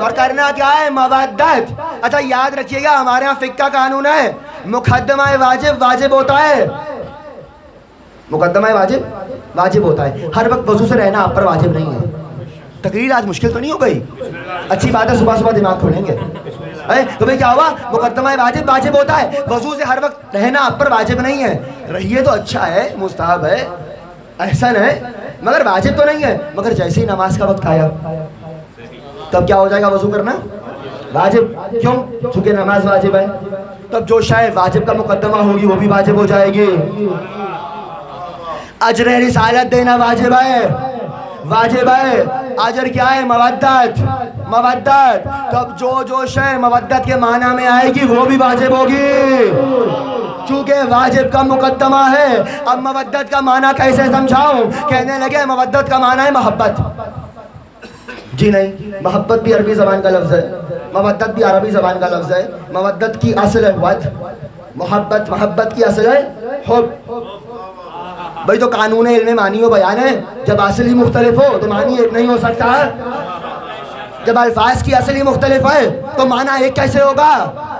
Speaker 1: اور کرنا کیا ہے؟ مودت. اچھا یاد رکھیے گا, ہمارے ہاں فقہ کا قانون ہے, مقدمہ واجب ہوتا ہے. مقدمہ واجب ہوتا ہے. ہر وقت وضو سے رہنا آپ پر واجب نہیں ہے. تقریر آج مشکل تو نہیں ہو گئی؟ اچھی بات ہے, صبح دماغ کھولیں گے. تو بھئی کیا ہوا؟ مقدمہ واجب ہوتا ہے. وضو سے ہر وقت رہنا آپ پر واجب نہیں ہے. رہیے تو اچھا ہے, مستحب ہے, احسن ہے, مگر واجب تو نہیں ہے. مگر جیسے ہی نماز کا وقت آیا تب کیا ہو جائے گا؟ وضو کرنا واجب. کیوں؟ چونکہ نماز واجب ہے. تب جو شاید واجب کا مقدمہ ہوگی وہ بھی واجب ہو جائے گی. اجر رسالت دینا واجب ہے. اجر کیا ہے؟ مودت. تب جو شے مودت کے معنی میں آئے گی وہ بھی واجب ہوگی, چونکہ واجب کا مقدمہ ہے. اب مودت کا معنی کیسے سمجھاؤں؟ کہنے لگے محبت کا معنی ہے محبت. جی نہیں, محبت بھی عربی زبان کا لفظ ہے, مودت بھی عربی زبان کا لفظ ہے. مودت کی اصل ہے ود, محبت کی اصل ہے حب. بھئی تو قانون علم معنی و بیان ہے, جب اصلی مختلف ہو تو معنی ایک نہیں ہو سکتا. جب الفاظ کی اصلی مختلف ہے تو معنی ایک کیسے ہوگا؟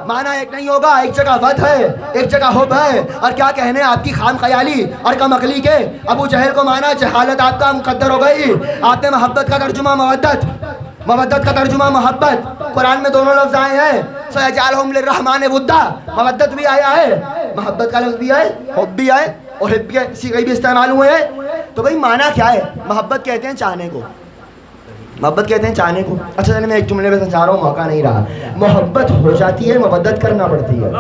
Speaker 1: معنی ایک نہیں ہوگا. ایک جگہ ود ہے, ایک جگہ حب ہے. اور کیا کہنے آپ کی خام خیالی اور کم عقلی کے ابو جہل کو مانا جہالت آپ کا مقدر ہو گئی. آپ نے محبت کا ترجمہ مودت کا ترجمہ محبت. قرآن میں دونوں لفظ آئے ہیں, سَيَجْعَلُهُمْ لِلرَّحْمَنِ وُدًّا. مودت بھی آیا ہے, محبت کا لفظ بھی ہے, حب بھی آئے, اور حب کے صیغے بھی استعمال ہوئے ہیں. تو بھئی معنی کیا ہے؟ محبت کہتے ہیں چاہنے کو. اچھا چلے میں ایک جملے میں سمجھا رہا ہوں, موقع نہیں رہا. محبت ہو جاتی ہے, مودت کرنا پڑتی ہے.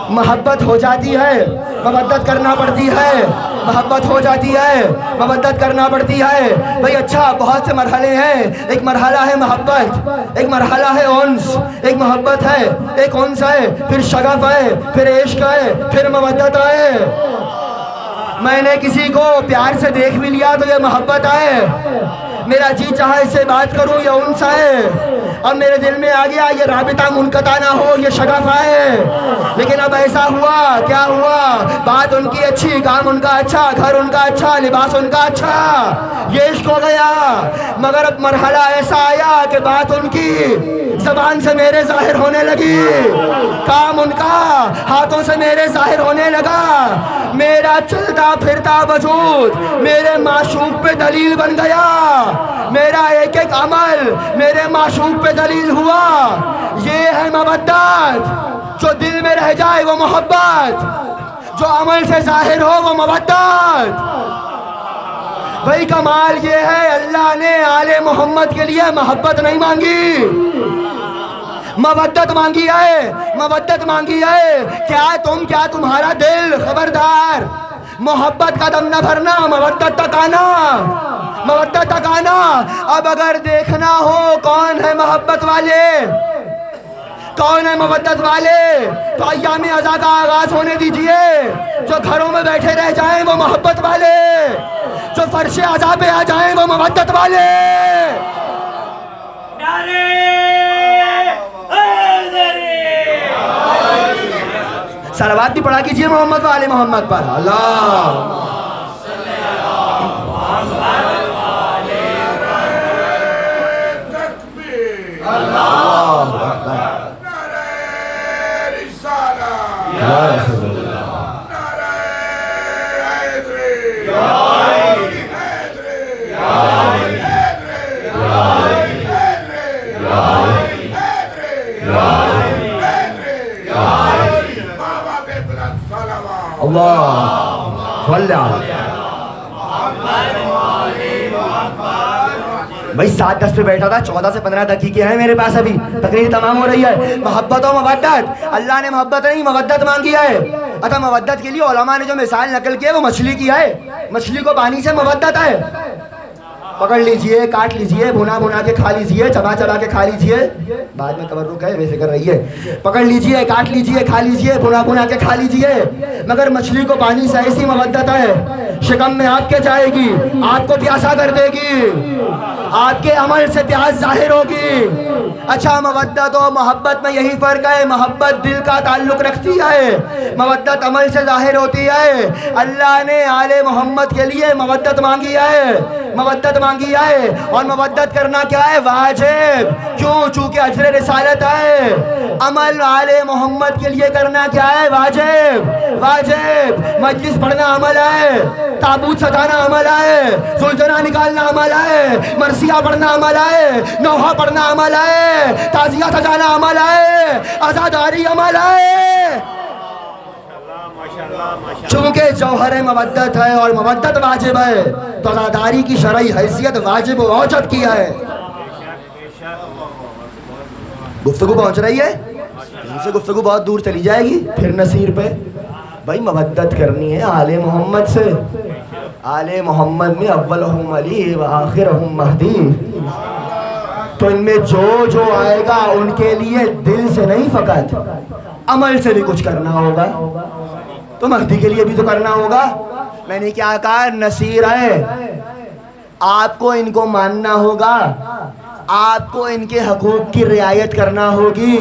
Speaker 1: محبت ہو جاتی ہے, مودت کرنا پڑتی ہے. محبت ہو جاتی ہے, مودت کرنا پڑتی ہے. بھئی اچھا, بہت سے مرحلے ہیں. ایک مرحلہ ہے محبت, ایک مرحلہ ہے انس. ایک محبت ہے, ایک انس ہے, پھر شغف ہے, پھر عشق ہے, پھر مودت ہے. میں نے کسی کو پیار سے دیکھ بھی لیا تو یہ محبت ہے. میرا جی چاہا اس سے بات کروں, یہ انس ہے. اب میرے دل میں آ گیا یہ رابطہ منقطع نہ ہو, یہ شغف ہے. لیکن اب ایسا ہوا, کیا ہوا؟ بات ان کی اچھی, کام ان کا اچھا, گھر ان کا اچھا, لباس ان کا اچھا, یہ عشق ہو گیا. مگر اب مرحلہ ایسا آیا کہ بات ان کی زبان سے میرے ظاہر ہونے لگی, کام ان کا ہاتھوں سے میرے ظاہر ہونے لگا. میرا چلتا پھرتا وجود میرے معشوق پہ دلیل بن گیا. میرا ایک ایک عمل میرے معشوق پہ دلیل ہوا. یہ ہے مودت. جو دل میں رہ جائے وہ محبت, جو عمل سے ظاہر ہو وہ مودت. بھئی کمال یہ ہے, اللہ نے آل محمد کے لیے محبت نہیں مانگی, مودت مانگی ہے. کیا تمہارا دل, خبردار, محبت کا دم نہ بھرنا, مودت تک آنا. اب اگر دیکھنا ہو کون ہے محبت والے, کون ہے مودت والے, تو ایام عزا کا آغاز ہونے دیجئے. جو گھروں میں بیٹھے رہ جائیں وہ محبت والے, جو فرش عزا پہ آ جائیں وہ مودت والے. صلوات بھی پڑھا کیجئے محمد والے محمد پر. اللہ بھائی 7-10 پہ بیٹھا تھا, 14 سے 15 دقیقے ہیں میرے پاس, ابھی تقریر تمام ہو رہی ہے. محبت و مودت, اللہ نے محبت نہیں مودت مانگی ہے. اچھا مودت کے لیے علماء نے جو مثال نقل کی ہے وہ مچھلی کی ہے. مچھلی کو پانی سے مودت ہے. پکڑ لیجئے, کاٹ لیجئے, بھنا کے کھا لیجئے, چبا کے کھا لیجئے. بعد میں تبرک ہے, بے فکر رہیے. پکڑ لیجئے, کاٹ لیجئے, کھا لیجئے, بھنا کے کھا لیجئے. مگر مچھلی کو پانی سے ایسی مودت ہے, شکم میں آپ کے جائے گی, آپ کو پیاسا کر دے گی. آپ کے عمل سے پیاس ظاہر ہوگی۔ اچھا مودت و محبت میں یہی فرق ہے، محبت دل کا تعلق رکھتی ہے، مودت عمل سے ظاہر ہوتی ہے۔ اللہ نے آل محمد کے لیے مودت مانگی ہے، مودت مانگی ہے، اور مودت کرنا کیا ہے؟ واجب۔ کیوں؟ چونکہ اجر رسالت ہے۔ عمل آل محمد کے لیے کرنا کیا ہے؟ واجب، واجب۔ مجلس پڑھنا عمل ہے، تابوت سجانا عمل ہے، سلجنا نکالنا عمل ہے، مرثیہ پڑھنا عمل ہے، نوحہ پڑھنا عمل ہے، تعزیہ سجانا عمل ہے، عزاداری عمل ہے۔ چونکہ جوہر مودت ہے اور مودت واجب ہے تو عزاداری کی شرعی حیثیت واجب و اوجب کی ہے۔ گفتگو پہنچ رہی ہے؟ ان سے گفتگو بہت دور چلی جائے گی پھر نصیر پہ۔ بھائی مودت کرنی ہے آل محمد سے۔ آل محمد میں اولہم علی و آخرہم مہدی، تو ان میں جو جو آئے گا ان کے لیے دل سے نہیں فقط عمل سے بھی کچھ کرنا ہوگا، تو مہدی کے لیے بھی تو کرنا ہوگا۔ میں نے کیا کہا؟ نصیر ہے، آپ کو ان کو ماننا ہوگا، آپ کو ان کے حقوق کی رعایت کرنا ہوگی۔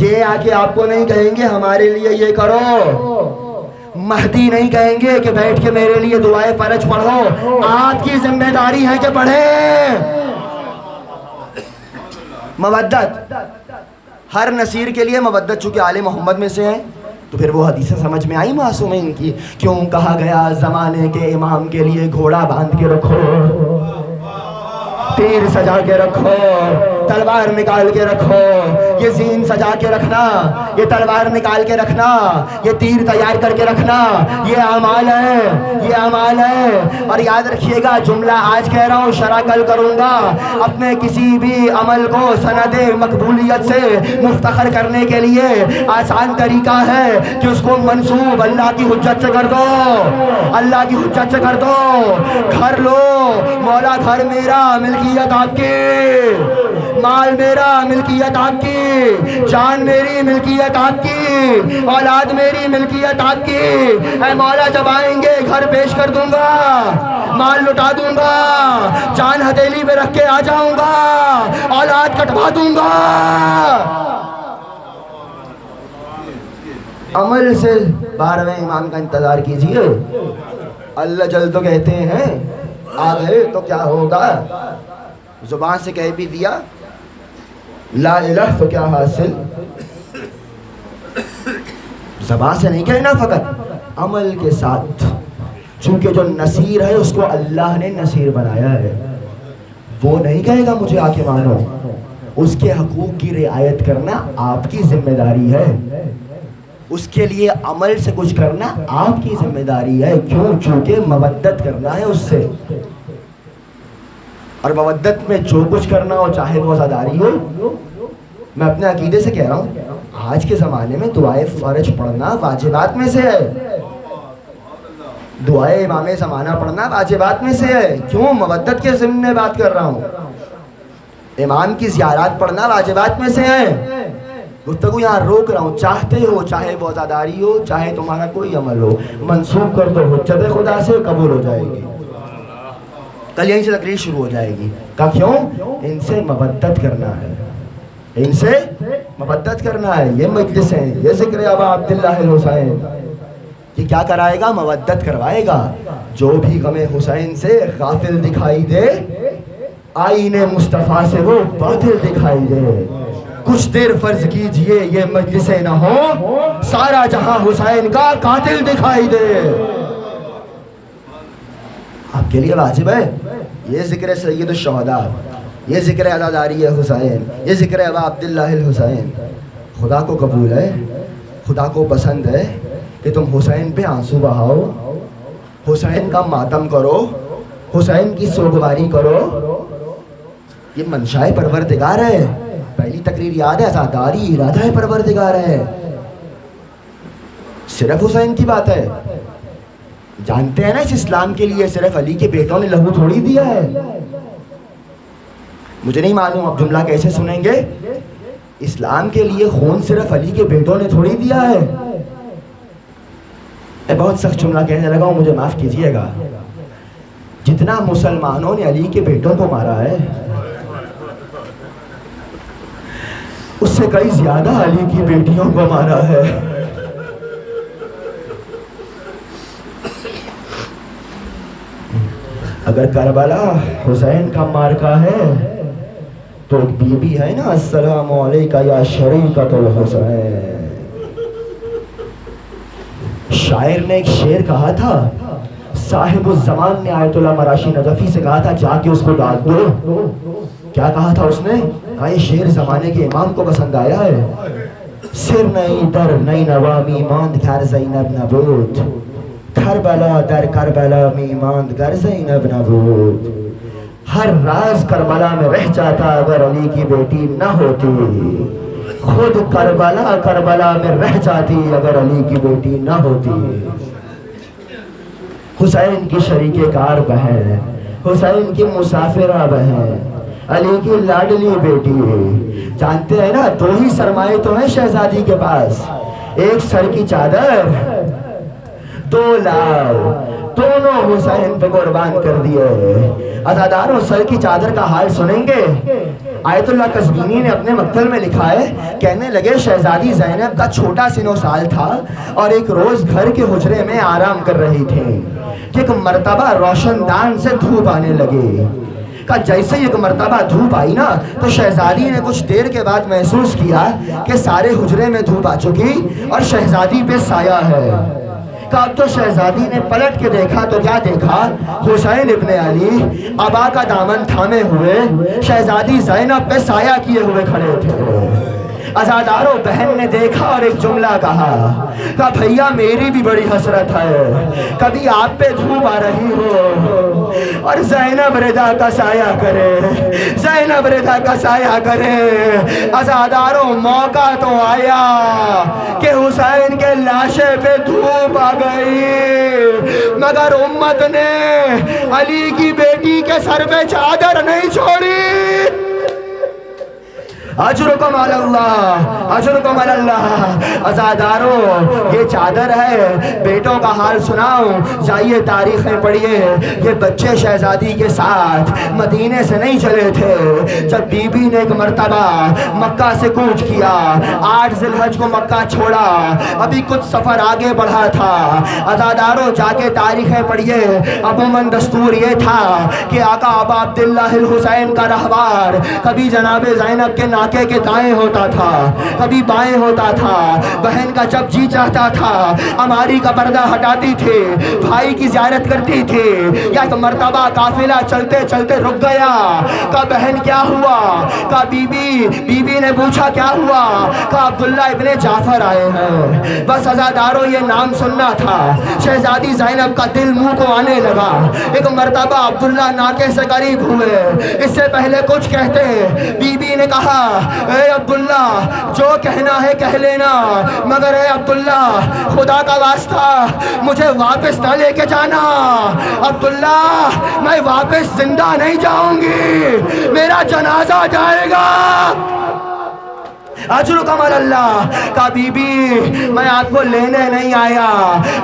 Speaker 1: یہ آ کے آپ کو نہیں کہیں گے ہمارے لیے یہ کرو، مہدی نہیں کہیں گے کہ بیٹھ کے میرے لیے دعائے فرج پڑھو، آپ کی ذمہ داری ہے کہ پڑھیں۔ مودت ہر نصیر کے لیے مودت، چونکہ آل محمد میں سے ہیں تو پھر وہ حدیثیں سمجھ میں آئی معصومین کی، کیوں کہا گیا زمانے کے امام کے لیے گھوڑا باندھ کے رکھو، تیر سجا کے رکھو، تلوار نکال کے رکھو، یہ زین سجا کے رکھنا، یہ تلوار نکال کے رکھنا، یہ تیر تیار کر کے رکھنا، یہ اعمال ہے، یہ اعمال ہے۔ اور یاد رکھیے گا جملہ آج کہہ رہا ہوں شرح کل کروں گا، اپنے کسی بھی عمل کو سند مقبولیت سے مفتخر کرنے کے لیے آسان طریقہ ہے کہ اس کو منسوب اللہ کی حجت سے کر دو، اللہ کی حجت سے کر دو۔ گھر لو، مولا گھر میرا، ملکیت آپ کی، مال میرا، ملکیت آپ کی، جان میری، ملکیت آپ کی، اولاد میری، ملکیت آپ کی۔ اے مولا جب آئیں گے گھر پیش کر دوں گا، مال لٹا دوں گا، جان ہتھیلی پہ رکھ کے آ جاؤں گا، اولاد کٹوا دوں گا۔ عمل سے 12ویں امام کا انتظار کیجئے۔ اللہ جل تو کہتے ہیں آ گئے تو کیا ہوگا، زبان سے کہہ بھی دیا لا الہ تو کیا حاصل، زبان سے نہیں کہنا فقط عمل کے ساتھ، چونکہ جو نصیر ہے اس کو اللہ نے نصیر بنایا ہے، وہ نہیں کہے گا مجھے آ کے مانو، اس کے حقوق کی رعایت کرنا آپ کی ذمہ داری ہے، اس کے لیے عمل سے کچھ کرنا آپ کی ذمہ داری ہے۔ کیوں؟ چونکہ مودت کرنا ہے اس سے، اور مودت میں جو کچھ کرنا ہو چاہے وہ عزاداری ہو۔ میں اپنے عقیدے سے کہہ رہا ہوں آج کے زمانے میں دعائے فرج پڑھنا واجبات میں سے ہے، دعائے امام زمانہ پڑھنا واجبات میں سے ہے۔ کیوں؟ مودت کے ضمن میں بات کر رہا ہوں۔ امام کی زیارات پڑھنا واجبات میں سے ہے۔ گفتگو یہاں روک رہا ہوں، چاہتے ہو چاہے وہ عزاداری ہو چاہے تمہارا کوئی عمل ہو، منسوخ کر دو، حجت خدا سے قبول ہو جائے گی۔ کل یہیں سے تقریر شروع ہو جائے گی۔ کہ کیوں؟ ان سے مودت کرنا ہے، ان سے مودت کرنا ہے۔ یہ مجلس ہے، یہ ذکر ابا عبداللہ الحسین، یہ کیا کرائے گا؟ مودت کروائے گا۔ جو بھی غم حسین سے غافل دکھائی دے، آئینے مصطفیٰ سے وہ باطل دکھائی دے۔ کچھ دیر فرض کیجئے یہ مجلسیں نہ ہو، سارا جہاں حسین کا قاتل دکھائی دے۔ آپ کے لیے واجب ہے یہ ذکر سید الشہداء، یہ ذکر عزاداری حسین، یہ ذکر ابا عبداللہ الحسین۔ خدا کو قبول ہے، خدا کو پسند ہے کہ تم حسین پہ آنسو بہاؤ، حسین کا ماتم کرو، حسین کی سوگواری کرو۔ یہ منشاء پروردگار ہے۔ پہلی تقریر یاد ہے، عزاداری ارادہ پروردگار ہے، صرف حسین کی بات ہے۔ جانتے ہیں نا اس اسلام کے لیے صرف علی کے بیٹوں نے لہو تھوڑی دیا ہے۔ مجھے نہیں معلوم اب جملہ کیسے سنیں گے، اسلام کے لیے خون صرف علی کے بیٹوں نے تھوڑی دیا ہے۔ میں بہت سخت جملہ کہنے لگا ہوں، مجھے معاف کیجئے گا۔ جتنا مسلمانوں نے علی کے بیٹوں کو مارا ہے اس سے کئی زیادہ علی کی بیٹیوں کو مارا ہے. اگر کربلا حسین کا مارکا ہے تو ایک بی بی ہے نا، السلام علیکہ یا شریکۃ الحسین. شاعر نے ایک شعر کہا تھا، صاحب الزمان نے آیت اللہ مراشی نجفی سے کہا تھا جا کے اس کو ڈال دو. کیا کہا تھا اس نے؟ کہا یہ شعر زمانے کے امام کو پسند آیا ہے. سر نئی در نئی نوا می ماند گھر زینب نبود، کربلا در کربلا می ماند گر زینب نبود. ہر راز کربلا میں رہ جاتا اگر علی کی بیٹی نہ ہوتی، خود کربلا کربلا میں رہ جاتی اگر علی کی بیٹی نہ ہوتی. حسین کی شریک کار بہن، حسین کی مسافرہ بہن، علی کی لاڈلی بیٹی. جانتے ہیں نا دو ہی سرمائے تو ہیں شہزادی کے پاس، ایک سر کی چادر، دو لال، دونوں حسین پہ قربان کر دیے. عزاداروں سر کی چادر کا حال سنیں گے. آیت اللہ قزوینی نے اپنے مقتل میں لکھا ہے، کہنے لگے شہزادی زینب کا چھوٹا سنو سال تھا اور ایک روز گھر کے حجرے میں آرام کر رہی تھی کہ ایک مرتبہ روشن دان سے دھوپ آنے لگی. کہ جیسے ایک مرتبہ دھوپ آئی نا تو شہزادی نے کچھ دیر کے بعد محسوس کیا کہ سارے حجرے میں دھوپ آ چکی اور شہزادی پہ سایہ ہے. اب تو شہزادی نے پلٹ کے دیکھا تو کیا دیکھا؟ حسین ابن علی ابا کا دامن تھامے ہوئے شہزادی زینب پہ سایہ کیے ہوئے کھڑے تھے. عزاداروں بہن نے دیکھا اور ایک جملہ کہا کہ بھیا میری بھی بڑی حسرت ہے، کبھی آپ پہ دھوپ آ رہی ہو اور زینب رضا کا سایہ کرے، زینب رضا کا سایہ کرے. عزاداروں موقع تو آیا کہ حسین کے لاشے پہ دھوپ آ گئی، مگر امت نے علی کی بیٹی کے سر پہ چادر نہیں چھوڑی. اجرکم علی اللہ، اجرکم علی اللہ. عزاداروں یہ چادر ہے، بیٹوں کا حال سناؤں. جائیے تاریخیں پڑھیے. یہ بچے شہزادی کے ساتھ مدینے سے نہیں چلے تھے. جب بی بی نے ایک مرتبہ مکہ سے کوچ کیا، 8 ذی الحج کو مکہ چھوڑا، ابھی کچھ سفر آگے بڑھا تھا. عزاداروں جا کے تاریخیں پڑھیے. عموماً دستور یہ تھا کہ آقا ابا عبداللہ الحسین کا رہوار کبھی جناب زینب کے ناکے کے دائیں ہوتا تھا، کبھی بائیں ہوتا تھا. بہن کا جب جی چاہتا تھا اماری کا پردہ ہٹاتی تھی، بھائی کی زیارت کرتی تھی. یا ایک مرتبہ قافلہ چلتے چلتے رک گیا. کہا بہن کیا ہوا؟ کہا بی بی نے پوچھا کیا ہوا؟ کہا عبداللہ ابن جعفر آئے ہیں. بس عزاداروں یہ نام سننا تھا. شہزادی زینب کا دل منہ کو آنے لگا. ایک مرتبہ عبداللہ ناکے سے قریب ہوئے، اس سے پہلے کچھ کہتے بی بی نے کہا اے عبداللہ جو کہنا ہے کہہ لینا، مگر اے عبداللہ خدا کا واسطہ مجھے واپس نہ لے کے جانا. عبداللہ میں واپس زندہ نہیں جاؤں گی، میرا جنازہ جائے گا. اجرکم علی اللہ. کہا بی بی میں آپ کو لینے نہیں آیا،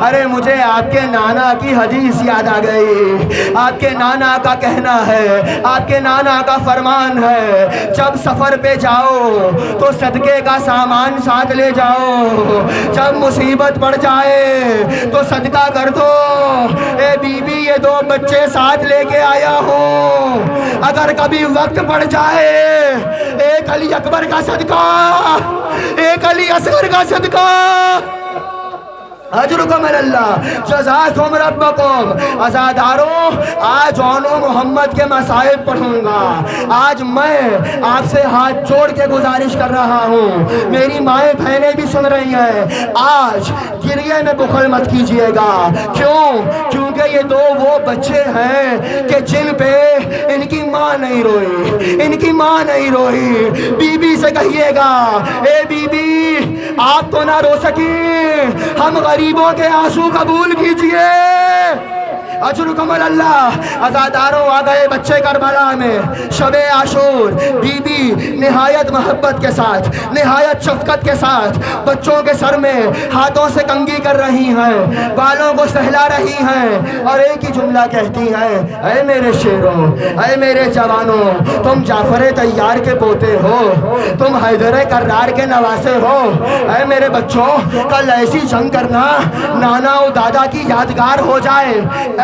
Speaker 1: ارے مجھے آپ کے نانا کی حدیث یاد آ گئی. آپ کے نانا کا کہنا ہے، آپ کے نانا کا فرمان ہے، جب سفر پہ جاؤ تو صدقے کا سامان ساتھ لے جاؤ، جب مصیبت پڑ جائے تو صدقہ کر دو. اے بی بی یہ 2 بچے ساتھ لے کے آیا ہوں، اگر کبھی وقت پڑ جائے ایک علی اکبر کا صدقہ، ایک علی اصغر کا صدقہ. اجرکم علی اللہ، جزاکم ربکم. عزاداروں آج اونو محمد کے مصائب پڑھوں گا. آج میں آپ سے ہاتھ جوڑ کے گزارش کر رہا ہوں، میری مائیں بہنیں بھی سن رہی ہیں، آج گریے میں بخل مت کیجئے گا. کیونکہ یہ 2 وہ بچے ہیں کہ جن پہ ان کی ماں نہیں روئی، ان کی ماں نہیں روئی. بی بی سے کہیے گا اے بی بی آپ تو نہ رو سکی، ہم غریبوں کے آنسو قبول کیجئے. اجرکم اللہ. عزاداروں آ گئے بچے کربلا میں شب عاشور. بی بی نہایت محبت کے ساتھ نہایت شفقت کے ساتھ بچوں کے سر میں ہاتھوں سے کنگھی کر رہی ہیں, بالوں کو سہلا رہی ہیں اور ایک ہی جملہ کہتی ہیں, اے میرے شیروں, اے میرے جوانوں, تم جعفر طیار کے پوتے ہو, تم حیدر کرار کے نواسے ہو. اے میرے بچوں, کل ایسی جنگ کرنا نانا و دادا کی یادگار ہو جائے.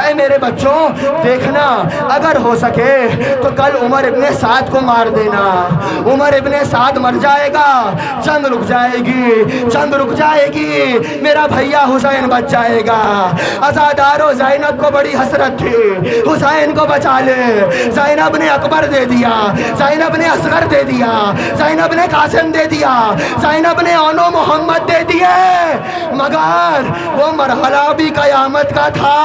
Speaker 1: اے میرے بچوں, دیکھنا اگر ہو سکے تو کل عمر ابن سعد کو مار دینا. عمر ابن سعد مر جائے گا, جنگ رک جائے گی, جنگ رک جائے گی, میرا بھیا حسین بچ جائے گا. عزادارو زینب کو بڑی حسرت تھی, حسین کو بچا لے. زینب نے اکبر دے دیا, زینب نے اصغر دے دیا, زینب نے قاسم دے دیا, زینب نے اونو محمد دے دیے. مگر وہ مرحلہ بھی قیامت کا تھا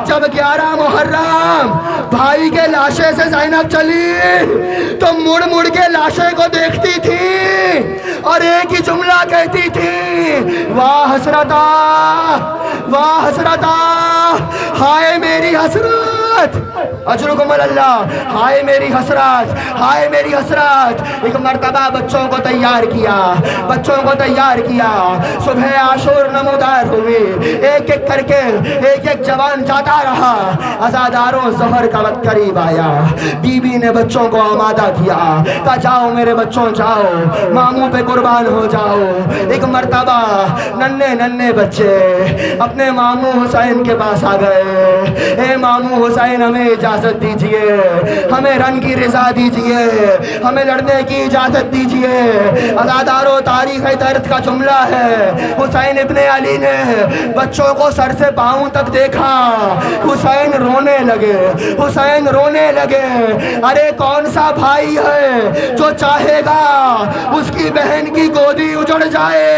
Speaker 1: جب 11 محرم بھائی کے لاشے سے زینب چلی تو مڑ مڑ کے لاشے کو دیکھتی تھی اور ایک ہی جملہ کہتی تھی, واہ حسرتا, واہ حسرتا, ہائے میری حسرت. اجرکم اللہ, ہائے میری حسرت, ہائے میری حسرت. ایک مرتبہ بچوں کو تیار کیا, بچوں کو تیار کیا. صبح عاشور نمودار ہوئی, ایک ایک کر کے ایک ایک جوان جاتا رہا. عزاداروں ظہر کا وقت قریب آیا, بی بی نے بچوں کو آمادہ کیا, کہا جاؤ میرے بچوں جاؤ, ماموں پہ قربان ہو جاؤ. ایک مرتبہ ننھے ننھے بچے اپنے ماموں حسین کے پاس آ گئے, اے ماموں حسین ہمیں اجازت دیجئے, ہمیں رن کی رضا دیجئے, ہمیں لڑنے کی اجازت دیجئے. عزاداروں تاریخ درد کا جملہ ہے, حسین ابن علی نے بچوں کو سر سے پاؤں تک دیکھا, حسین رونے لگے, حسین رونے لگے. ارے کون سا بھائی ہے جو چاہے گا اس کی بہن کی گودی اجڑ جائے.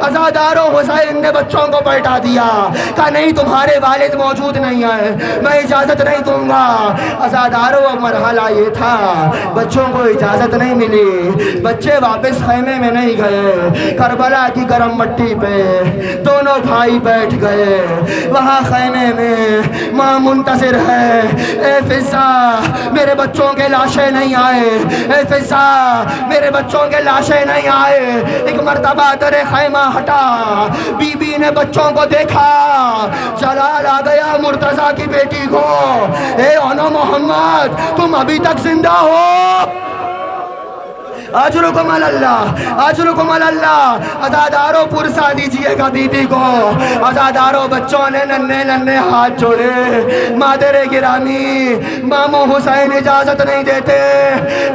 Speaker 1: عزاداروں حسین نے بچوں کو پلٹا دیا, کہا نہیں تمہارے والد موجود نہیں ہیں, میں اجازت نہیں دوں گا. عزاداروں مرحلہ یہ تھا, بچوں کو اجازت نہیں ملی, بچے واپس خیمے میں نہیں گئے. کربلا کی گرم مٹی پہ دونوں بھائی بیٹھ گئے. وہاں خیمے میں ماں منتظر ہے, اے فضا میرے بچوں کے لاشیں نہیں آئے, اے فضا میرے بچوں کے لاشیں نہیں آئے. ایک مرتبہ در خیمہ ہٹا, بی بی نے بچوں کو دیکھا, جلال آ گیا مرتضیٰ کی بیٹی کو, اے اونو محمد تم ابھی تک زندہ ہو. اجرکم اللہ, اجرکم اللہ. عزاداروں پرسا دیجئے گا بی بی کو. عزاداروں بچوں نے ننھے ننھے ہاتھ جوڑے, مادر گرامی ماموں حسین اجازت نہیں دیتے.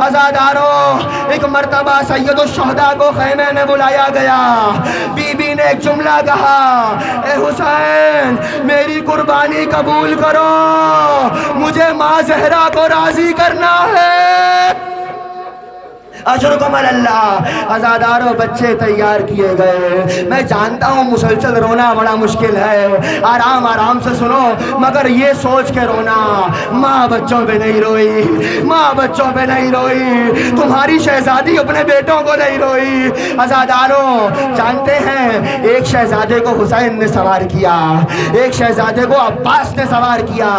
Speaker 1: عزاداروں ایک مرتبہ سید الشہداء کو خیمے میں بلایا گیا, بی بی نے ایک جملہ کہا, اے حسین میری قربانی قبول کرو, مجھے ماں زہرا کو راضی کرنا ہے. اجرکم اللہ. عزاداروں بچے تیار کیے گئے. میں جانتا ہوں مسلسل رونا بڑا مشکل ہے, آرام آرام سے سنو, مگر یہ سوچ کے رونا ماں بچوں پہ نہیں روئی, ماں بچوں پہ نہیں روئی, تمہاری شہزادی اپنے بیٹوں کو نہیں روئی. عزاداروں جانتے ہیں ایک شہزادے کو حسین نے سوار کیا, ایک شہزادے کو عباس نے سوار کیا.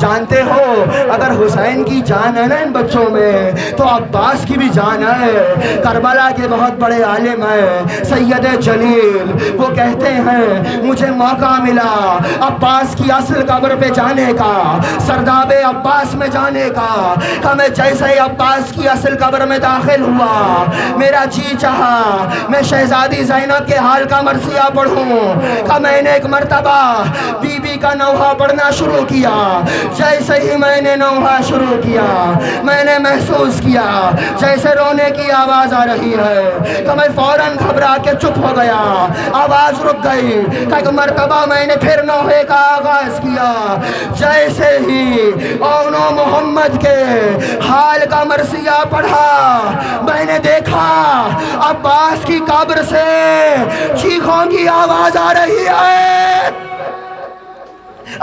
Speaker 1: جانتے ہو اگر حسین کی جان ہے نا ان بچوں میں تو عباس کی بھی جان ہے. کربلا کے بہت بڑے عالم ہیں سید جلیل, وہ کہتے ہیں مجھے موقع ملا عباس کی اصل قبر پہ جانے کا, سرداب عباس میں جانے کا. کہ میں جیسے ہی عباس کی اصل قبر میں داخل ہوا میرا جی چاہا میں شہزادی زینب کے حال کا مرثیہ پڑھوں. کہ میں نے ایک مرتبہ بی بی کا نوحہ پڑھنا شروع کیا. جیسے ہی میں نے نوحہ شروع کیا میں نے محسوس کیا جیسے رونے کی آواز آ رہی ہے. تو میں فوراً گھبرا کے چپ ہو گیا, آواز رک گئی. کہ ایک مرتبہ میں نے پھر نوحے کا آغاز کیا. جیسے ہی اونو محمد کے حال کا مرثیہ پڑھا میں نے دیکھا عباس کی قبر سے چیخوں کی آواز آ رہی ہے.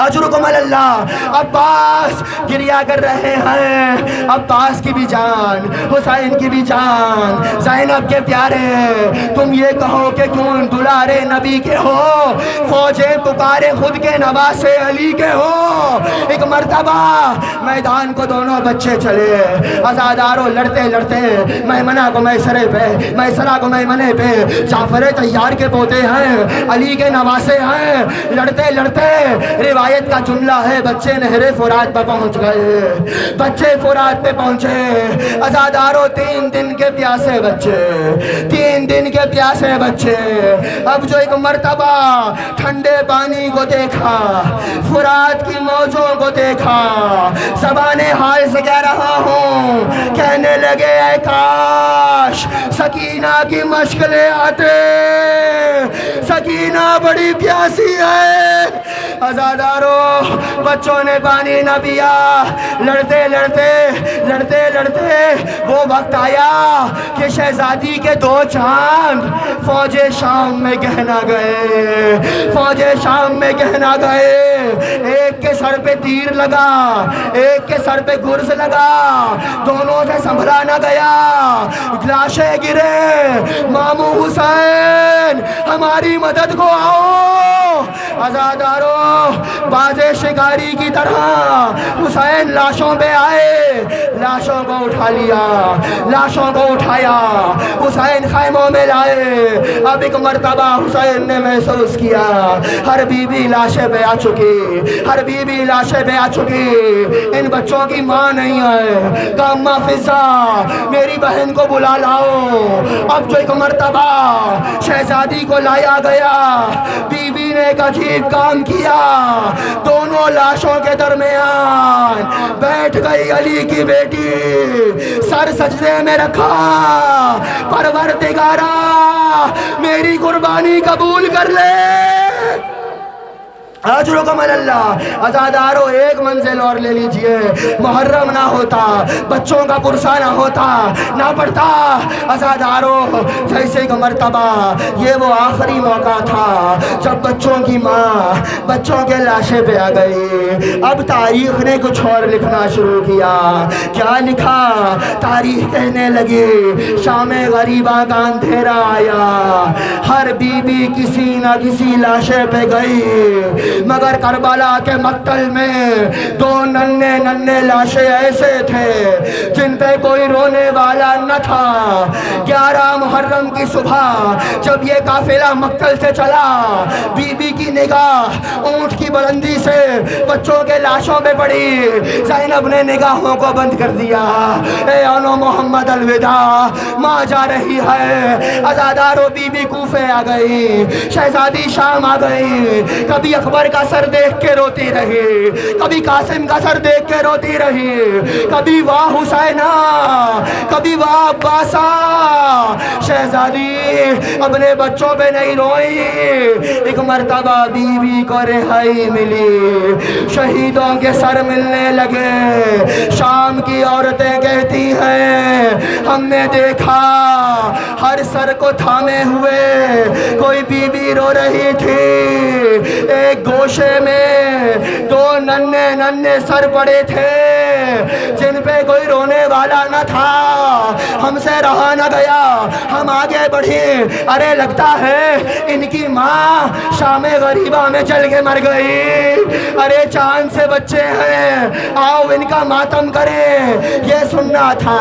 Speaker 1: اجرکم علی اللہ. عباس گریا کر رہے ہیں. عباس کی بھی جان، حسین کی بھی جان، زینب کے پیارے، تم یہ کہو کہ کیوں دلارے نبی کے ہو، فوجیں پکارے خود کے نواسے علی کے ہو. ایک مرتبہ میدان کو دونوں بچے چلے، عزاداروں لڑتے لڑتے میمنہ کو میسرے پہ، میسرہ کو میمنے پہ. جعفر طیار کے پوتے ہیں، علی کے نواسے ہیں. لڑتے لڑتے روایت کا جملہ ہے بچے نہر فرات پہ پہنچ گئے. بچے فرات پہ پہنچے. عزاداروں 3 دن کے پیاسے بچے، 3 دن کے پیاسے بچے. اب جو ایک مرتبہ ٹھنڈے پانی کو دیکھا، فرات کی موجوں کو دیکھا، زبان حال سے کہہ رہا ہوں، کہنے لگے اے کاش سکینہ کی مشکلیں آتے، سکینہ بڑی پیاسی ہے. عزاداروں بچوں نے پانی نہ پیا. لڑتے لڑتے لڑتے لڑتے وہ وقت آیا کہ شہزادی کے 2 چاند فوج شام میں گہنا گئے، فوج شام میں گہنا گئے. ایک کے سر پہ تیر لگا، ایک کے سر پہ گرز لگا، دونوں سے سنبھلا نہ گیا. لاشیں گرے. مامو حسین ہماری مدد کو آؤ. عزاداروں باز شکاری کی طرح حسین لاشوں پہ آئے، لاشوں کو اٹھا لیا، لاشوں کو اٹھایا، حسین خیموں میں لائے. اب ایک مرتبہ حسین نے محسوس کیا ہر بی بی لاشیں پہ آ چکی، ہر بی بی لاشیں پہ آ چکی. ان بچوں کی ماں نہیں ہے. کاما فضا میری بہن کو بلا لاؤ. اب جو ایک مرتبہ شہزادی کو لایا گیا، بی بی نے ایک عجیب کام کیا. دونوں لاشوں کے درمیان بیٹھ گئی علی کی بیٹی، سر سجدے میں رکھا. پروردگارا میری قربانی قبول کر لے. اجرکم علی اللہ. عزاداروں ایک منزل اور لے لیجئے. محرم نہ ہوتا، بچوں کا پرسہ نہ ہوتا، نہ پڑتا. عزاداروں جیسے ایک مرتبہ یہ وہ آخری موقع تھا جب بچوں کی ماں بچوں کے لاشیں پہ آ گئی. اب تاریخ نے کچھ اور لکھنا شروع کیا. کیا لکھا؟ تاریخ کہنے لگی شام غریبہ کا اندھیرا آیا، ہر بی بی کسی نہ کسی لاشیں پہ گئی. مگر کربلا کے مقتل میں 2 ننھے ننھے لاشیں ایسے تھے جن پہ کوئی رونے والا نہ تھا. 11 محرم کی صبح جب یہ قافلہ مقتل سے چلا، بی بی کی نگاہ اونٹ کی بلندی سے بچوں کے لاشوں پہ پڑی. زینب نے نگاہوں کو بند کر دیا. اے انو محمد الوداع، ماں جا رہی ہے. عزاداروں بی بی کوفے آ گئی، شہزادی شام آ گئی. کبھی اکبر کا سر دیکھ کے روتی رہی، کبھی قاسم کا سر دیکھ کے روتی رہی، کبھی واہ حسینہ، کبھی واہ عباسہ. شہزادی اپنے بچوں پہ نہیں روئی. ایک مرتبہ بی بی کو رہائی ملی، شہیدوں کے سر ملنے لگے. شام کی عورتیں کہتی ہیں ہم نے دیکھا ہر سر کو تھامے ہوئے کوئی بی بی رو رہی تھی. ایک گوشے میں 2 ننھے ننھے سر پڑے تھے جن پہ کوئی رونے والا نہ تھا. ہم سے رہا نہ گیا، ہم آگے بڑھے. ارے لگتا ہے ان کی ماں شام غریبہ میں جل کے مر گئی. ارے چاند سے بچے ہیں، آؤ ان کا ماتم کریں. یہ سننا تھا.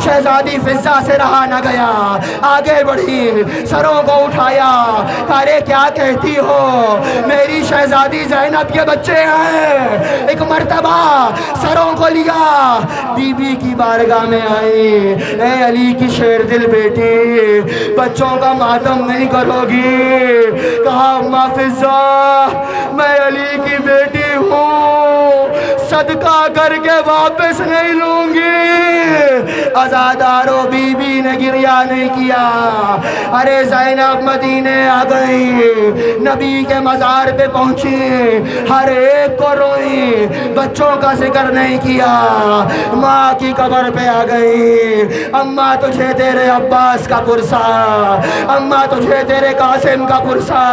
Speaker 1: شہزادی فضا سے رہا نہ گیا، آگے بڑھی، سروں کو اٹھایا. ارے کیا کہتی ہو، میری شہزادی زینب کے بچے ہیں. ایک مرتبہ سروں کو لیا، بی بی کی بارگاہ میں آئی. اے علی کی شیر دل بیٹی، بچوں کا ماتم نہیں کرو گی؟ کہا اماں فضا میں علی کی بیٹی ہوں، صدقہ کر کے واپس نہیں لوں گی. عزاداروں بی بی نے گریہ نہیں کیا. ارے زینب مدینے آ گئی، نبی کے مزار پہ پہنچی، ہر ایک کو روئی. بچوں کا ذکر نہیں کیا، ماں کی قبر پہ آ گئی۔ اماں تجھے تیرے عباس کا پرسا، اماں تجھے تیرے قاسم کا پرسا،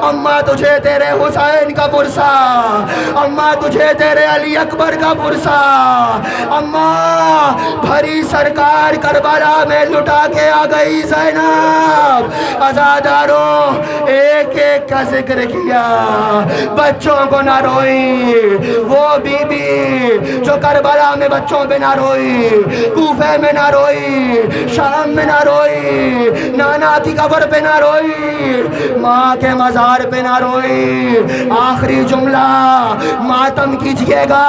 Speaker 1: اماں تجھے تیرے حسین کا پرسا، اماں تجھے تیرے علی اکبر کا پرسا۔ اماں بھری سرکار کربلا میں لٹا کے آ گئی زینب۔ عزاداروں ایک ایک کا ذکر کیا، بچوں کو نہ روئی، وہ بی بی جو کربلا میں بچوں پہ نہ روئی، کوفے میں نہ روئی، شام میں نہ روئی، نانا کی قبر پہ نہ روئی، ماں کے مزار پہ نہ روئی۔ آخری جملہ ماتم کیجئے گا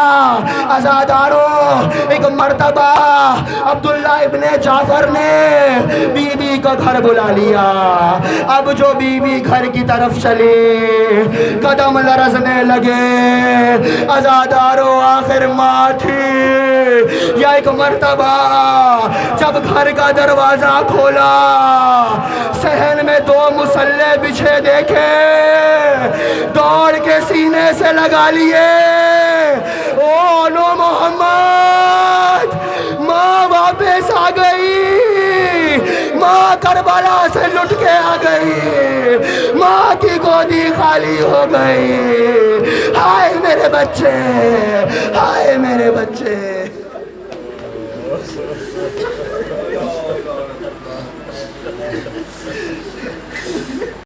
Speaker 1: عزاداروں۔ ایک مرتبہ عبداللہ ابن جعفر نے بی بی کو گھر بلا لیا۔ اب جو بی بی گھر کی طرف چلی، قدم لرزنے لگے۔ عزاداروں آخر ماں تھی یا ایک مرتبہ جب گھر کا دروازہ کھولا، صحن میں 2 مسلح بچھے دیکھے، دوڑ کے سینے سے لگا لیے۔ او نو محمد، ماں واپس آ گئی، ماں کربلا سے لٹ کے آ گئی، ماں کی گودی خالی ہو گئی۔ ہائے میرے بچے، ہائے میرے بچے۔